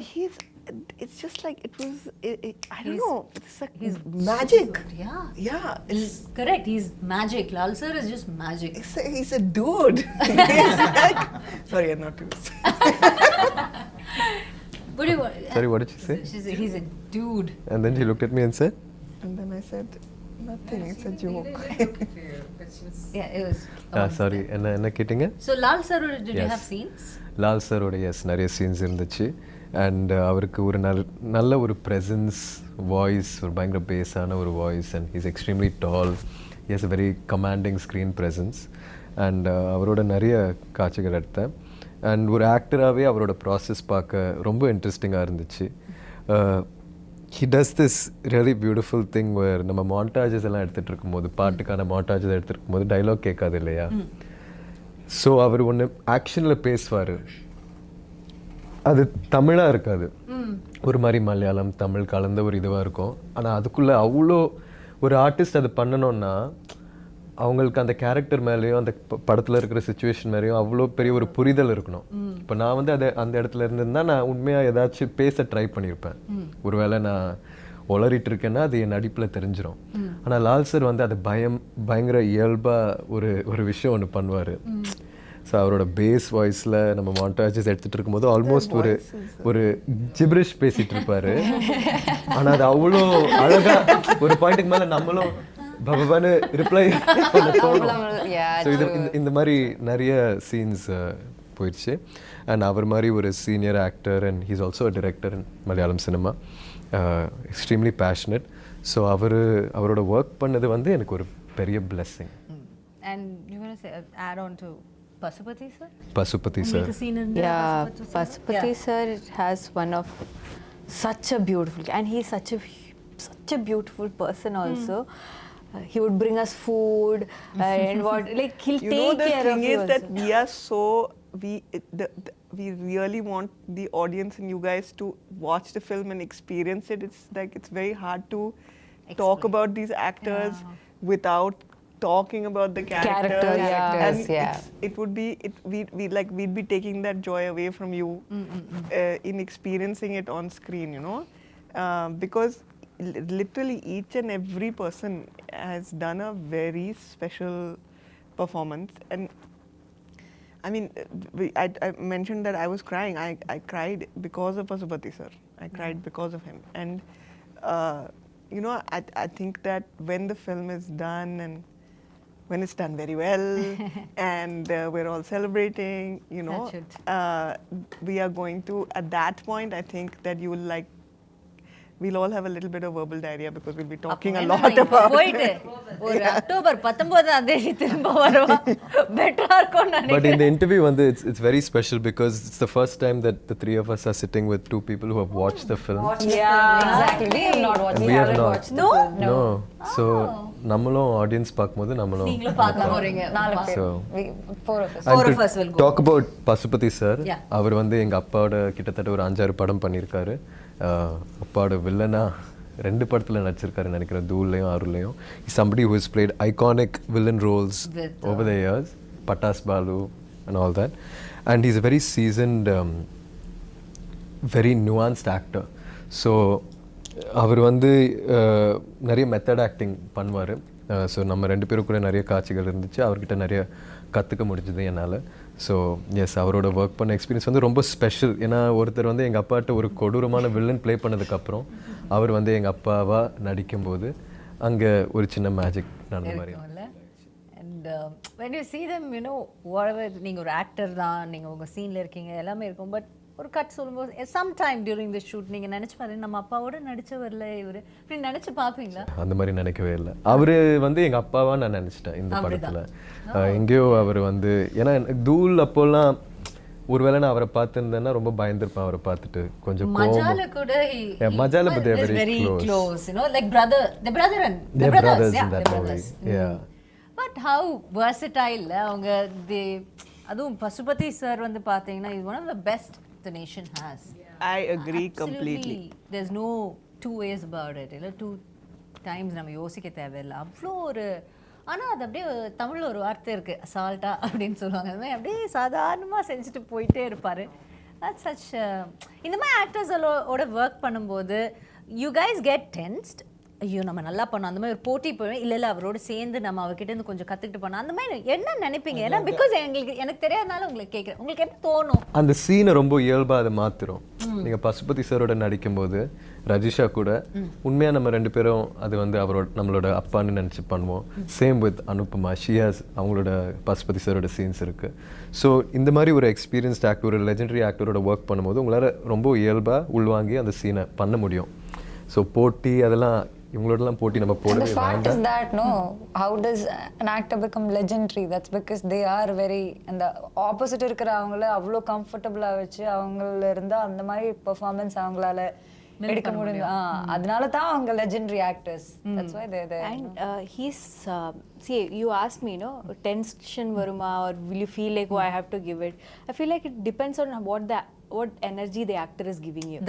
it's just like it was. I don't know. It's like magic. Yeah. Yeah, He's correct. He's magic. Lal sir is just magic. he's a dude. He's like, sorry, I'm not used. What do you Sorry, what did you say? He's a dude. And then she looked at me and said, And then I said, nothing. It's a joke. Yeah, it was. Sorry, என்ன கேட்டிங்க? So Lal sir, did you Yes. have scenes? Lal சாரோட S நிறைய scenes இருந்துச்சு. And அவருக்கு ஒரு நல்ல ஒரு presence, voice, ஒரு பயங்கர பேஸான ஒரு voice. And he's extremely tall. He has a very commanding screen presence. And அவரோட நிறைய காட்சிகள் எடுத்தேன். அண்ட் ஒரு ஆக்டராகவே அவரோட ப்ராசஸ் பார்க்க ரொம்ப இன்ட்ரெஸ்டிங்காக இருந்துச்சு. He does this really beautiful thing where நம்ம மாண்டாஜஸ் எல்லாம் எடுத்துகிட்டு இருக்கும்போது, பாட்டுக்கான மாண்டாஜஸ் எடுத்துகிட்டு இருக்கும்போது டைலாக் கேட்காது இல்லையா? ஸோ அவர் ஒன்று ஆக்ஷனில் பேசுவார், அது தமிழாக இருக்காது, ஒரு மாதிரி மலையாளம் தமிழ் கலந்த ஒரு இதுவாக இருக்கும். ஆனால் அதுக்குள்ளே அவ்வளோ ஒரு ஆர்டிஸ்ட் அது பண்ணணும்னா அவங்களுக்கு அந்த கேரக்டர் மேலேயும் அந்த படத்தில் இருக்கிற சுச்சுவேஷன் மேலேயும் அவ்வளோ பெரிய ஒரு புரிதல் இருக்கணும். இப்போ நான் வந்து அந்த இடத்துல இருந்திருந்தா நான் உண்மையாக ஏதாச்சும் பேச ட்ரை பண்ணியிருப்பேன். ஒருவேளை நான் உளறிட்டு இருக்கேன்னா அது என் நடிப்பில் தெரிஞ்சிடும். ஆனால் லால் சார் வந்து அது பயங்கர இயல்பாக ஒரு விஷயம் ஒன்று பண்ணுவார். ஸோ அவரோட பேஸ் வாய்ஸில் நம்ம மாண்டாஜஸ் எடுத்துகிட்டு இருக்கும்போது ஆல்மோஸ்ட் ஒரு ஜிப்ரிஷ் பேசிகிட்டு இருப்பார். ஆனால் அது அவ்வளோ அழகாக ஒரு பாயிண்ட்டுக்கு மேலே நம்மளும் பகவானு ரிப்ளை பண்ண தோணும். ஸோ இந்த மாதிரி நிறைய சீன்ஸ் போயிடுச்சு. அண்ட் அவர் மாதிரி ஒரு senior actor and he's also a director in Malayalam cinema, extremely passionate. So அவரோட ஒர்க் பண்ணது வந்து எனக்கு ஒரு பெரிய blessing. And you want to say add on to Pasupati sir? Pasupathi sir. The scene in Yeah, Pasupati Pasupati sir has one of such a beautiful, and he's such a beautiful person also. He would bring us food and what, like he'll take care of you. The thing is also. that we are so we really want the audience and you guys to watch the film and experience it. It's like it's very hard to talk about these actors without talking about the characters. And it would be we'd be taking that joy away from you in experiencing it on screen, you know, because literally each and every person has done a very special performance. And I mean, I mentioned that I was crying. I cried because of Pasupati sir. I cried because of him. And you know, I think that when the film is done and when it's done very well and we're all celebrating, you know, we are going to, at that point, I think that you will like we'll all have a little bit of verbal diarrhea because we'll be talking a என்ன lot நீங்க about போயிட்டு ஒரு October 19ஆம் தேதி திரும்ப வருவா பெட்டரா இருக்கும் But in the interview, it's very special because it's the first time that the three of us are sitting with two people who have watched the film. Exactly. We have not watched. And We we have haven't not. watched the film. No. So நம்மளும் audience பார்க்கும்போது நம்மளும் நீங்களும் பார்க்க போறீங்க. நாலு பேர். So Four of us. Four And of to us will go. talk about Pasupathi sir, Yeah. அவர் எங்க அப்பாவோட கிட்டத்தட்ட ஒரு 5-6 படம் பண்ணியிருக்காரு. அப்பாவோட வில்லனா 2 படத்துல நடிச்சிருக்காருன்னு நினைக்கிறேன், தூள்லையும் ஆறுலையும். Somebody who has played iconic villain roles over the years, Patas Balu and all that. And he's a very seasoned, very nuanced actor. So அவர் நிறைய மெத்தட் ஆக்டிங் பண்ணுவார். ஸோ நம்ம 2 பேரும் கூட நிறைய காட்சிகள் இருந்துச்சு, அவர்கிட்ட நிறைய கற்றுக்க முடிஞ்சது என்னால். ஸோ எஸ், அவரோட ஒர்க் பண்ண எக்ஸ்பீரியன்ஸ் ரொம்ப ஸ்பெஷல். ஏன்னா ஒருத்தர் எங்கள் அப்பாட்ட ஒரு கொடூரமான வில்லன் ப்ளே பண்ணதுக்கப்புறம் அவர் எங்கள் அப்பாவாக நடிக்கும்போது அங்கே ஒரு சின்ன மேஜிக் நடந்த மாதிரி. And when you see them, you know, whatever, நீங்கள் ஒரு ஆக்டர் தான், நீங்கள் உங்கள் சீனில் இருக்கீங்க, எல்லாமே இருக்கும். பட் ஒரு கட் சொல்லும்போது சம்டைம் டியூரிங் தி ஷூட் நீங்கள் நினச்சி பாருங்க, நம்ம அப்பாவோட நடிச்சவர்ல இவர் இப்படி நினச்சி பார்ப்பீங்களா? அந்த மாதிரி நினைக்கவே இல்லை. அவர் எங்கள் அப்பாவா நான் நினச்சிட்டேன் இந்த படத்தில். எங்கேயோ அவர் ஏன்னா தூள் அப்போல்லாம் ஒருவேளை நான் அவரை பார்த்துருந்தேன்னா ரொம்ப பயந்துருப்பேன். அவரை பார்த்துட்டு கொஞ்சம் மஜால கூட மஜால but they are very very close, you know, like the brother and they're brothers yeah, in that movie. Yeah. But how versatile அவங்க அதுவும் பசுபதி சார் பார்த்தீங்கன்னா is one of the best the nation has. I agree completely. There's no two ways about it. இல்ல two times நம்ம யோசிக்க தேவையில்லை. அவ்வளோ ஒரு ஆனால் அது அப்படியே தமிழில் ஒரு வார்த்தை இருக்குது, அசால்ட்டா அப்படின்னு சொல்லுவாங்க. அது மாதிரி அப்படியே சாதாரணமாக செஞ்சுட்டு போயிட்டே இருப்பார். That's such இந்த மாதிரி ஆக்டர்ஸோட ஒர்க் பண்ணும்போது யூ கைஸ் கெட் டென்ஸ்ட், ஐயோ நம்ம நல்லா பண்ணோம், அந்த மாதிரி ஒரு போட்டி போய் இல்லை அவரோட சேர்ந்து நம்ம அவர்கிட்ட கொஞ்சம் கற்றுக்கிட்டு பண்ணோம், அந்த மாதிரி என்ன நினைப்பீங்க? ஏன்னா பிகாஸ் எனக்கு தெரியாதனால உங்களுக்கு கேட்குறேன், உங்களுக்கு எப்படி தோணும்? அந்த சீனை ரொம்ப இயல்பாக அதை மாற்றுறோம். நீங்கள் பசுபதி சாரோட நடிக்கும்போது ரஜிஷா கூட உண்மையாக நம்ம 2 பேரும் அது நம்மளோட அப்பான்னு நினச்சி பண்ணுவோம். சேம் வித் அனுபமா, ஷியாஸ், அவங்களோட பசுபதி சாரோட சீன்ஸ் இருக்குது. ஸோ இந்த மாதிரி ஒரு எக்ஸ்பீரியன்ஸ்ட் ஆக்டர், ஒரு லெஜெண்டரி ஆக்டரோட ஒர்க் பண்ணும்போது உங்களால் ரொம்ப இயல்பாக உள்வாங்கி அந்த சீனை பண்ண முடியும். ஸோ போட்டி அதெல்லாம் இவங்களோடலாம் போட்டி நம்ம போடவே And the fact வேண்டாம். is that, no, how does an actor become legendary? That's because they are very, and the opposite இருக்கிற அவங்கள அவ்வளோ கம்ஃபர்டபுளாக வச்சு அவங்கள இருந்தால் அந்த மாதிரி பெர்ஃபார்மன்ஸ் அவங்களால எடுக்க முடியும். அதனால தான் அவங்க legendary actors. That's why they're there. And he's see, you asked me, no, tension varuma or will you feel like, oh, I have to give it? I feel like it depends on what energy the actor is giving you.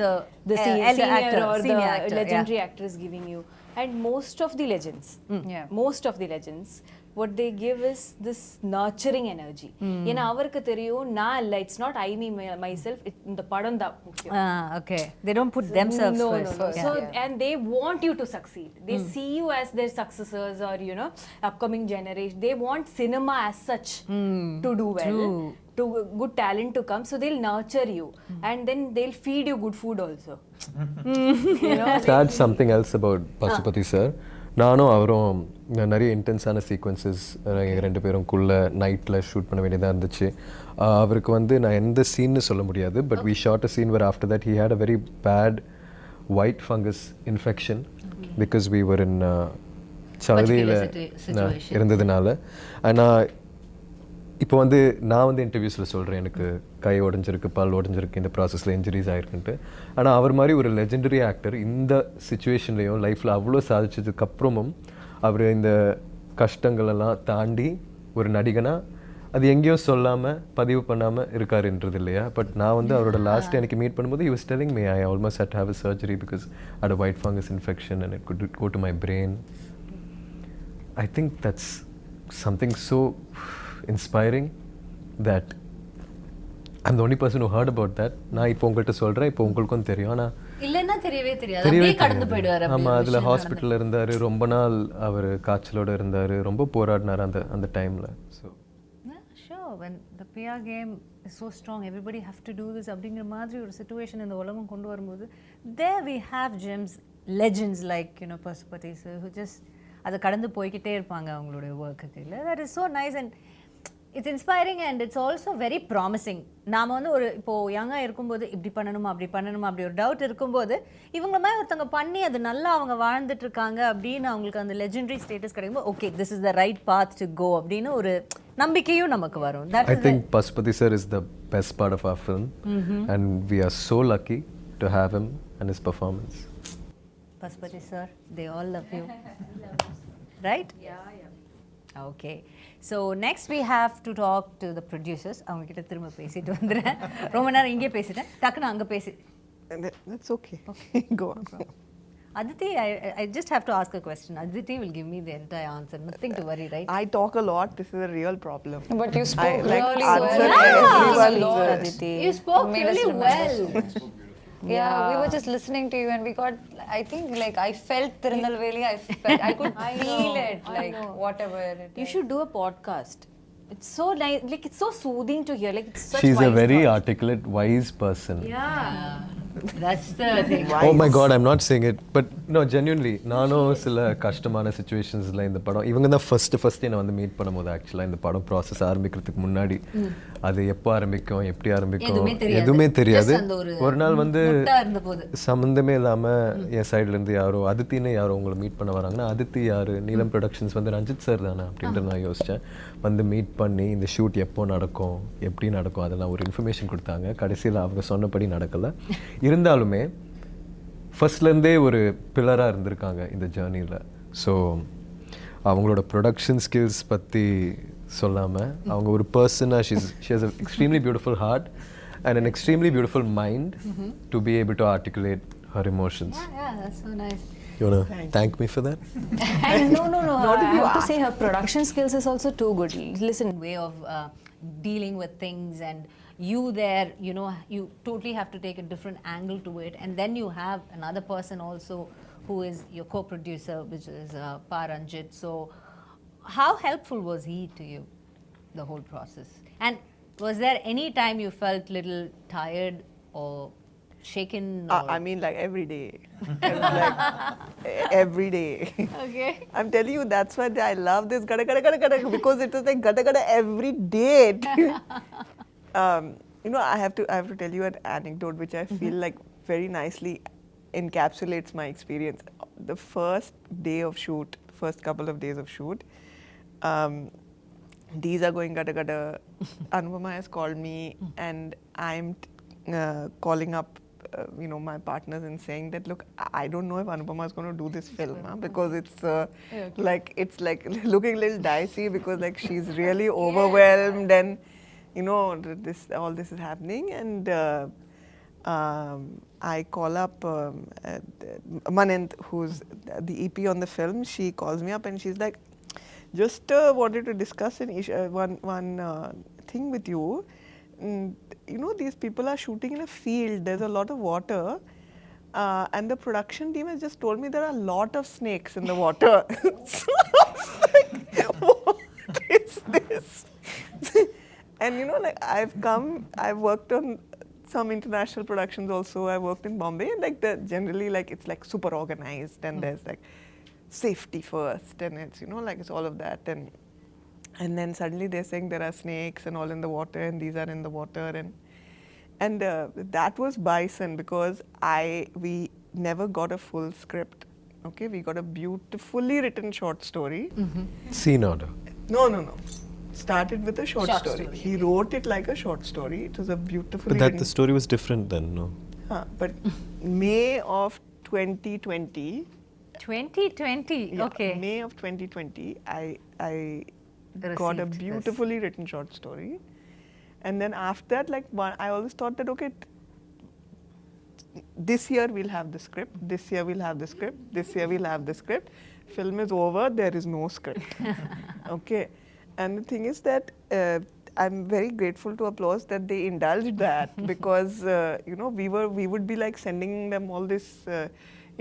The senior actor or the legendary actor is giving you. And most of the legends, what they give is this nurturing energy. ஏன்னா அவருக்கு தெரியும் நான் இல்லை, it's not I me myself, இந்த படம் தான் முக்கியம். Okay, they don't put themselves no, first. no. So and they want you to succeed. They see you as their successors or, you know, upcoming generation. They want cinema as such to do well. True. To good talent to come, so they'll nurture you and then they'll feed you good food also. You know, That's something else about Pasupathi sir. நானும் அவரும் நிறைய இன்டென்ஸான sequences எங்கள் 2 பேருக்குள்ளே நைட்டில் shoot பண்ண வேண்டியதாக இருந்துச்சு. அவருக்கு நான் எந்த சீன்னு சொல்ல முடியாது, but we shot a scene where after that he had a very bad white fungus infection because we were in சவுதியில் இருந்ததுனால. ஆனால் இப்போ நான் இன்டர்வியூஸில் சொல்கிறேன் எனக்கு கை உடஞ்சிருக்கு, பல் உடஞ்சிருக்கு, இந்த ப்ராசஸில் இன்ஜுரிஸ் ஆகிருக்குன்ட்டு. ஆனால் அவர் மாதிரி ஒரு லெஜெண்டரி ஆக்டர் இந்த சுச்சுவேஷன்லேயும் லைஃப்பில் அவ்வளோ சாதிச்சதுக்கப்புறமும் அவர் இந்த கஷ்டங்களெல்லாம் தாண்டி ஒரு நடிகனாக அது எங்கேயும் சொல்லாமல் பதிவு பண்ணாமல் இருக்காருன்றது இல்லையா. பட் நான் அவரோட லாஸ்ட் எனக்கு மீட் பண்ணும்போது he was telling me I almost had to have a surgery because I had a white fungus infection and it could go to my brain. I think that's something so inspiring that I'm the only person who heard about that. நான் இப்போ உங்கள்கிட்ட சொல்கிறேன், இப்போ உங்களுக்கும் தெரியும். ஆனால் இல்லைன்னா தெரியவே தெரியாது, அப்படியே கடந்து போயிடுவார். ஆமாம், அதில் ஹாஸ்பிட்டலில் இருந்தார், ரொம்ப நாள் அவர் காய்ச்சலோடு இருந்தார், ரொம்ப போராடினார் அந்த டைமில். So sure, when the PR game is so strong, everybody have to do this அப்படிங்கிற மாதிரி ஒரு சுச்சுவேஷன் இந்த உலகம் கொண்டு வரும்போது there we have gems, legends like, you know, Pasupathi sir who just அதை கடந்து போய்கிட்டே இருப்பாங்க அவங்களுடைய ஒர்க்குக்கு. இல்லை, that is so nice. And it's inspiring and it's also very promising. நாம் வந்து ஒரு இப்போது யங்காக இருக்கும்போது இப்படி பண்ணணுமா அப்படி ஒரு டவுட் இருக்கும்போது இவங்கள மாதிரி ஒருத்தவங்க பண்ணி அது நல்லா அவங்க வாழ்ந்துட்டு இருக்காங்க அப்படின்னு அவங்களுக்கு அந்த லெஜெண்டரி ஸ்டேட்டஸ் கிடைக்கும்போது okay this is the right path to go அப்படின்னு ஒரு நம்பிக்கையும் நமக்கு வரும். I think Pasupati sir is the best part of our film, and we are so lucky to have him and his performance. Pasupati sir, they all love you. Right? Okay. So next we have to talk to the producers. அவங்க கிட்ட திரும்ப பேசிட்டு வந்துறேன். ரொம்ப நேரம் இங்கே பேசிட்டேன். டக்குன்னு அங்க பேசி. That's okay. Go on. Aditi, I just have to ask a question. Aditi will give me the entire answer. Nothing to worry, right? I talk a lot. This is a real problem. But you spoke like really answer well. everyone's, Aditi. You spoke Made us really remember. well. Yeah, we were just listening to you and we got, I think like I felt Tirunelveli, I could feel it, like whatever it You should do a podcast. It's so nice, like it's so soothing to hear. Like it's such She's a wise very thoughts. articulate, wise person. Yeah. That's the thing. Oh my god, I'm not saying it, but no, genuinely நானும் சில கஷ்டமான சிச்சுவேஷன்ஸ்ல இந்த படம் இவங்க தான் first என்ன வந்து meet பண்ணும்போது ஆக்சுவலாக இந்த படம் ப்ராசஸ் ஆரம்பிக்கிறதுக்கு முன்னாடி அது எப்போ ஆரம்பிக்கும் எப்படி ஆரம்பிக்கும் எதுவுமே தெரியாது. ஒரு நாள் வந்து சம்மந்தமே இல்லாமல் என் சைட்லேருந்து யாரோ அதித்தின்னு யாரோ உங்களை மீட் பண்ண வராங்கன்னா அதித்தி யார் நீலம் ப்ரொடக்ஷன்ஸ் வந்து ரஞ்சித் சார் தானே அப்படின்ட்டு நான் யோசித்தேன். வந்து மீட் பண்ணி இந்த ஷூட் எப்போ நடக்கும் எப்படி நடக்கும் அதெல்லாம் ஒரு இன்ஃபர்மேஷன் கொடுத்தாங்க. கடைசியில் அவங்க சொன்னபடி நடக்கலை. இருந்தாலுமே ஃபர்ஸ்ட்லேருந்தே ஒரு பில்லராக இருந்திருக்காங்க இந்த ஜேர்னியில். ஸோ அவங்களோட ப்ரொடக்ஷன் ஸ்கில்ஸ் பற்றி சொல்லாமல் அவங்க ஒரு பர்சனாக she has an extremely beautiful heart and an extremely beautiful mind to be able to articulate her emotions. Yeah, that's so nice. You want to thank me for that? And no. I have to say her production skills is also too good. Listen, Way of dealing with things and you there, you know, you totally have to take a different angle to it, and then you have another person also who is your co-producer, which is Paranjit. So how helpful was he to you, the whole process? And was there any time you felt little tired or shaken? Or I mean, like every day. Like every day. Okay. I'm telling you, that's why I love this gada gada gada gada because it was like gada gada every day. You know, I have to tell you an anecdote which I feel like very nicely encapsulates my experience. The first day of shoot, first couple of days of shoot, these are going gada gada. Anupama has called me and I'm calling up you know, my partners and saying that look, I don't know if Anupama is going to do this film because it's like looking a little dicey because like she's really overwhelmed and you know all this is happening and I call up Manent, who's the EP on the film. She calls me up and she's like, just wanted to discuss one thing with you. You know, these people are shooting in a field. There's a lot of water, and the production team has just told me there are a lot of snakes in the water. So I was like, what is this? And you know, like I've worked on some international productions also. I worked in Bombay, and like generally like it's like super organized, and there's like safety first, and it's you know like it's all of that, and then suddenly they're saying there are snakes and all in the water, and these are in the water, and that was Bison because we never got a full script. Okay, we got a beautifully written short story. Scene order. No. Started with a short story. He wrote it like a short story. It was a beautifully But written. the story was different then, no? But May of 2020. 2020. Yeah, Okay. May of 2020, I got a Received beautifully written short story, and then after that, like I always thought that okay, this year we'll have the script. This year we'll have the script. This year we'll have the script. Film is over. There is no script. Okay, and the thing is that I'm very grateful to Applause that they indulged that because you know we would be like sending them all this.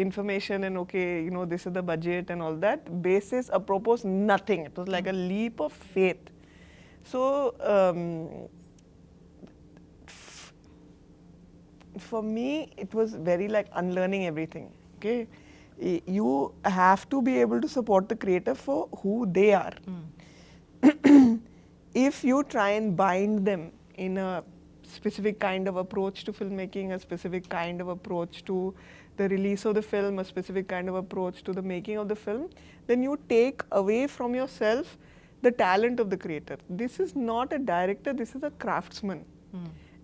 Information and okay, you know, this is the budget and all that. Basis, apropos, nothing. It was like a leap of faith. So, for me, it was very like unlearning everything. Okay, you have to be able to support the creator for who they are. if you try and bind them in a specific kind of approach to filmmaking, a specific kind of approach to the release of the film, a specific kind of approach to the making of the film, then you take away from yourself the talent of the creator. This is not a director, this is a craftsman.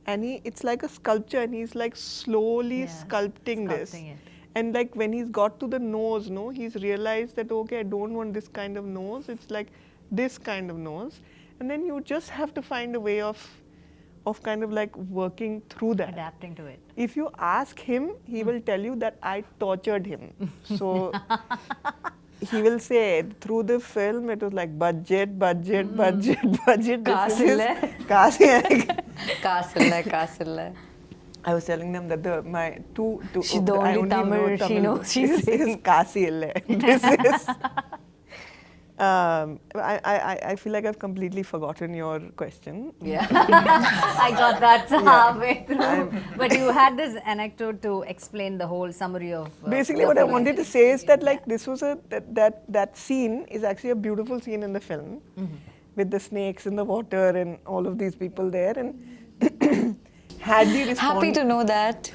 And it's like a sculpture, and he's like slowly sculpting this. it. And like when he's got to the nose, no, he's realized that, okay, I don't want this kind of nose, it's like this kind of nose. And then you just have to find a way of kind of like working through that. Adapting to it. If you ask him, he will tell you that I tortured him. So he will say through the film it was like budget. Castle. I was telling them that my two She's the I only know Tamil she knows. She This is Kasi ille. This is. I feel like I've completely forgotten your question. Yeah. I got that halfway through. But you had this anecdote to explain the whole summary of. Basically, what I wanted to say is that like this was that scene is actually a beautiful scene in the film, with the snakes in the water and all of these people there, and had we responded, Happy to know that.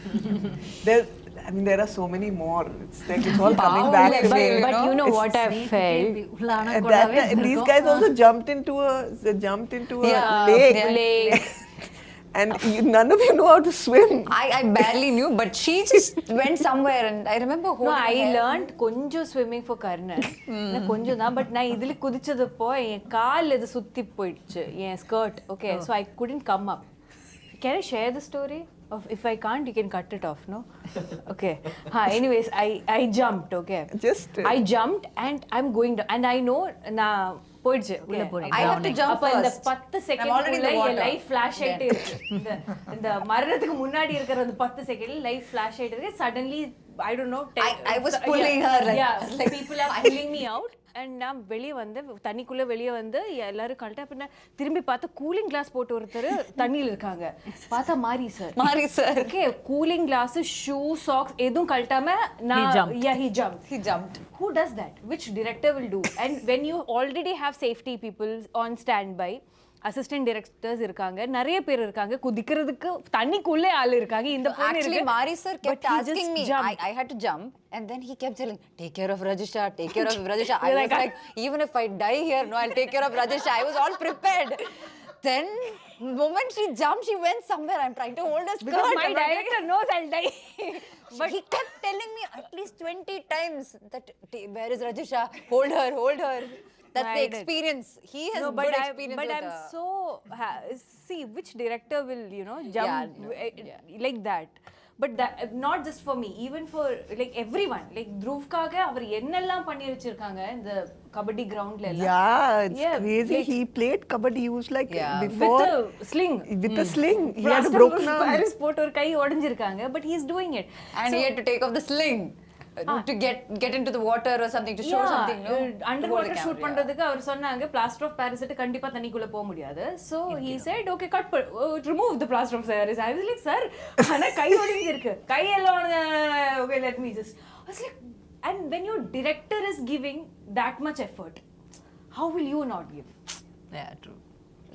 there are so many more. It's like it's all coming back to me. But you know It's what I felt? These guys also jumped into a Yeah, lake. yeah. Lake. And none of you know how to swim. I barely knew, but she just went somewhere, and I remember holding No, I her. learned கொஞ்சம் swimming for Karnan. கொஞ்சம் தான், but நான் இதில் குதிச்சதப்போ என் கால் இது சுத்தி போயிடுச்சு, என் skirt. Okay, so I couldn't come up. Can I share the story? If I can't, you can cut it off, no? Okay. Anyways, I jumped, okay. I jumped and I'm going down. And I know, நான் போயிடுச்சு. I have to jump அப்ப இந்த first. 10 I'm already in செகண்ட்ல the N water. Life flash ஆயிட்டே இருக்கு. இந்த மரணத்துக்கு முன்னாடி இருக்கிற அந்த 10 செகண்ட்ல லைஃப் ஃபிளாஷ் ஆயிட்டே இருக்கு. Suddenly, I don't know. I was pulling her, like- Yeah, people are pulling me out. And நான் வெளியே வந்து தண்ணிக்குள்ளே வெளியே வந்து எல்லாரும் கழட்டா பின்ன திரும்பி பார்த்தா கூலிங் கிளாஸ் போட்டு ஒருத்தர் தண்ணியில் இருக்காங்க. பார்த்தா மாரி sir okay, cooling glass, shoe, socks எதுவும் கழட்டாம he jumped. Who does that? Which director will do? And when you already have safety people on standby, assistant directors இருக்காங்க, நிறைய பேர் இருக்காங்க, குதிக்கிறதுக்கு தண்ணிக்குள்ளே ஆள் இருக்காங்க. இந்த பொண்ணு Actually, இருக்கு. Mari sir kept But he asking just me. jumped. I had to jump, and then he kept telling, "Take care of Rajisha, take care of Rajisha." I was like, even if I die here, no, I'll take care of Rajisha. I was all prepared. Then, moment she jumped, she went somewhere. I'm trying to hold her skirt. Because my I'm like- director knows I'll die. But he kept telling me at least 20 times that, where is Rajisha? Hold her. That's the experience. He has good experience But with I'm her. so see which director will jump like that. But that, not just for me, even for like everyone. Like Dhruvkaga அவர் என்னெல்லாம் பண்ணி வச்சிருக்காங்க இந்த கபடி கிரவுண்ட்ல எல்லாம். Yeah, it's crazy. like- He played kabaddi. He was like with before a sling. with a sling. He had a Plaster broken of arm. Paris போட்டு ஒரு கை உடைஞ்சிருக்காங்க, but he's doing it. And he had to take off the sling to get into the water or something to show something, no? Under water shoot பண்றதுக்கு அவர் சொன்னாங்க plaster of Paris கண்டிப்பா தண்ணிக்குள்ள போக முடியாது. So he said okay, remove the plaster of Paris. I was like, sir, ஆனா கை ஒடிஞ்சு இருக்கு, கை எல்லாம் okay, let me just. I was like, and when your director is giving that much effort, how will you not give? Yeah, true.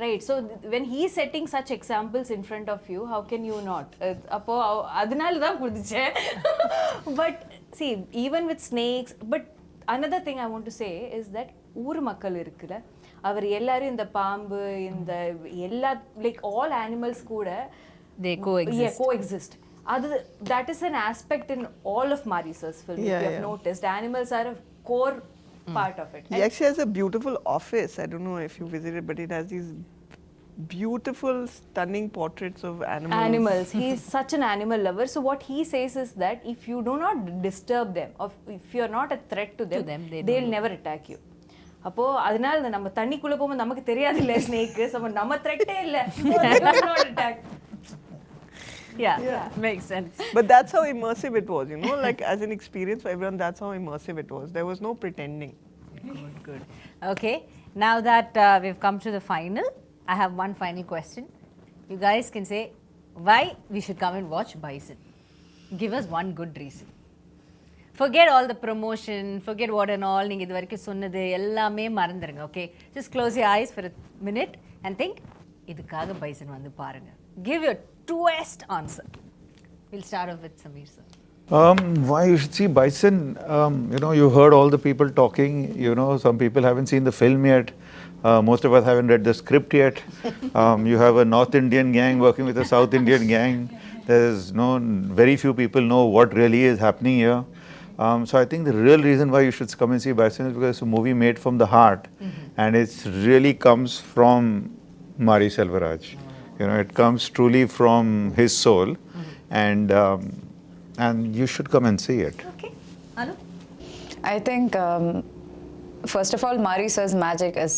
Right, so when he is setting such examples in front of you, how can you not? அப்போ அதனால தான் குதிச்சேன். But see, even with snakes, but another thing I want to say is that ஊர் மக்கள் இருக்குல்ல, அவர் எல்லாரும் இந்த பாம்பு இந்த எல்லா like all animals கூட They coexist. Yeah, coexist. That is an aspect in all of Marisa's film. If you have noticed, animals are a core part of it. He actually has a beautiful office. I don't know if you visited, but it has these beautiful, stunning portraits of animals. He's such an animal lover. So what he says is that if you do not disturb them, or if you are not a threat to them, they'll never attack you. அப்போ அதனால நம்ம தண்ணிக்குள்ள போகும்போது நமக்கு தெரியாது இல்ல snake, நம்ம த்ரெட்டே இல்ல, not attack. Yeah, makes sense. But that's how immersive it was, like as an experience for everyone, that's how immersive it was. There was no pretending. Good. Okay, now that we've come to the final, I have one final question. You guys can say why we should come and watch Bison. Give us one good reason. Forget all the promotion, forget what and all. நீங்க இது வரைக்கும் சொன்னது எல்லாமே மறந்துருங்க. Okay, just close your eyes for a minute and think இதுக்காக bison வந்து பாருங்க. Give your truest answer. We'll start off with Sameer sir. Why you should see Bison? You know, you heard all the people talking. You know, some people haven't seen the film yet. Most of us haven't read the script yet. You have a North Indian gang working with a South Indian gang. There's very few people know what really is happening here. So I think the real reason why you should come and see Bison is because it's a movie made from the heart, and it really comes from Mari Selvaraj. You know, it comes truly from his soul, and you should come and see it. Okay. Anu? I think, first of all, Mari sir's magic is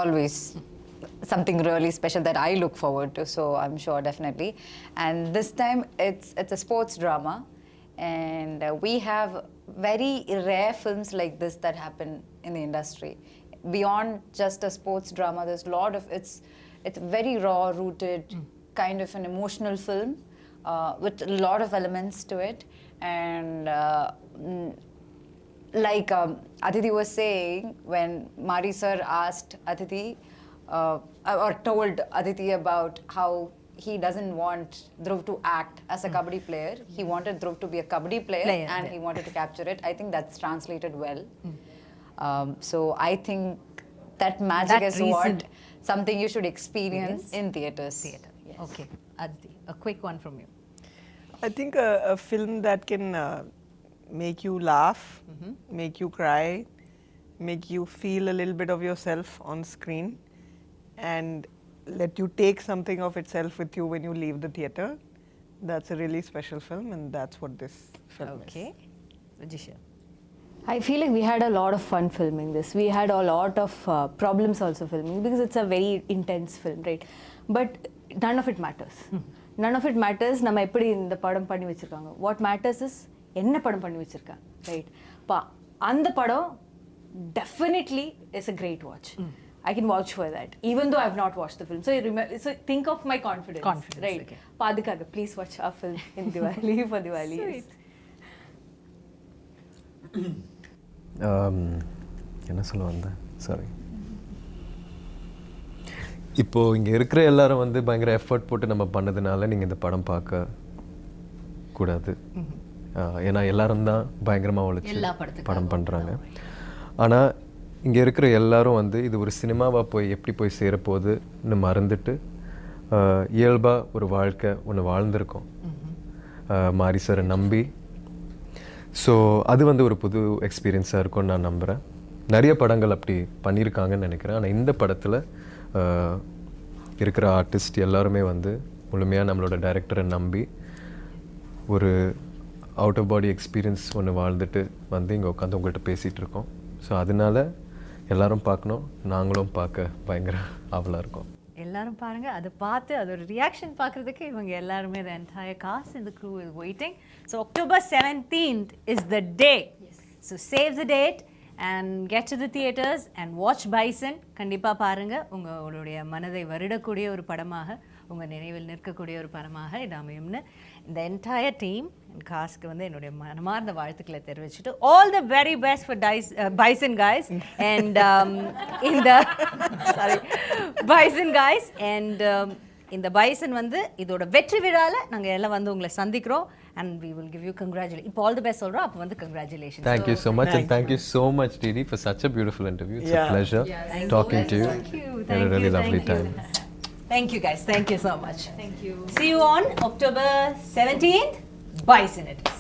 always something really special that I look forward to, so I'm sure definitely. And this time it's a sports drama, and we have very rare films like this that happen in the industry. Beyond just a sports drama, there's a lot of it's very raw rooted, kind of an emotional film with a lot of elements to it. And like Aditi was saying, when Mari sir asked Aditi or told Aditi about how he doesn't want Dhruv to act as a kabaddi player. He wanted Dhruv to be a kabaddi player, and he wanted to capture it. I think that's translated well. So I think that magic is what something you should experience in theatres. Theatre. Yes. Okay. Aditi, a quick one from you. I think a film that can make you laugh, make you cry, make you feel a little bit of yourself on screen, and let you take something of itself with you when you leave the theatre. That's a really special film, and that's what this film is. Okay. Rajisha. I feel like we had a lot of fun filming this. We had a lot of problems also filming because it's a very intense film, right? But none of it matters. None of it matters. நம்ம எப்படி இந்த படம் பண்ணி வச்சிருக்காங்க. What matters is என்ன படம் பண்ணி வச்சிருக்காங்க, right? அந்த படம் definitely is a great watch. I can vouch for that, even though I've not watched the film. So think of my confidence, right? Okay. Padikaga, please watch our film in Diwali for Diwali. Sweet. என்ன சொல்ல வந்தேன், sorry. இப்போது இங்கே இருக்கிற எல்லாரும் வந்து பயங்கர effort போட்டு நம்ம பண்ணதுனால நீங்கள் இந்த படம் பார்க்க கூடாது. ஏன்னா எல்லாரும் தான் பயங்கரமாக உழைச்சி படம் பண்ணுறாங்க. ஆனால் இங்கே இருக்கிற எல்லாரும் வந்து இது ஒரு சினிமாவாக போய் எப்படி போய் சேரப்போகுதுன்னு மறந்துட்டு இயல்பாக ஒரு வாழ்க்கை ஒன்று வாழ்ந்திருக்கோம் மாரி சாரை நம்பி. ஸோ அது வந்து ஒரு புது எக்ஸ்பீரியன்ஸாக இருக்கும்னு நான் நம்புகிறேன். நிறைய படங்கள் அப்படி பண்ணியிருக்காங்கன்னு நினைக்கிறேன். ஆனால் இந்த படத்தில் இருக்கிற ஆர்டிஸ்ட் எல்லாருமே வந்து முழுமையாக நம்மளோட டைரக்டரை நம்பி ஒரு அவுட் ஆஃப் பாடி எக்ஸ்பீரியன்ஸ் ஒன்று வாழ்ந்துட்டு வந்து இங்கே உட்காந்து உங்கள்கிட்ட பேசிகிட்டு இருக்கோம். ஸோ அதனால எல்லாரும் பார்க்கணும், நாங்களும் பார்க்க பயங்கர ஆவலாக இருக்கோம். எல்லாரும் பாருங்க, அதை பார்த்து அதோட ரியாக்ஷன் பார்க்குறதுக்கு இவங்க எல்லாருமே the entire cast and the crew is waiting. So October 17th is the day. Yes. So save the date and get to the theatres and watch Bison. கண்டிப்பாக பாருங்க, உங்களுடைய மனதை வருடக்கூடிய ஒரு படமாக, உங்கள் நினைவில் நிற்கக்கூடிய ஒரு படமாக இது அமையும்னு இந்த என்டையர் டீம் அண்ட் காஸ்ட்க்கு வந்து என்னுடைய மனமார்ந்த வாழ்த்துக்களை தெரிவிச்சுட்டு all the very best for Bison guys and Bison guys and இந்த Bison வந்து இதோட வெற்றி விழால நாங்கள் எல்லாம் வந்து உங்களை சந்திக்கிறோம் and we will give you congratulations. இப்போ all the best சொல்கிறோம், அப்போ வந்து congratulations. Thank you so much and thank you so much Didi for such a beautiful interview. It's a pleasure talking to you. Thank you. Had a really lovely time. Thank you guys. Thank you so much. Thank you. See you on October 17th. Bison it is.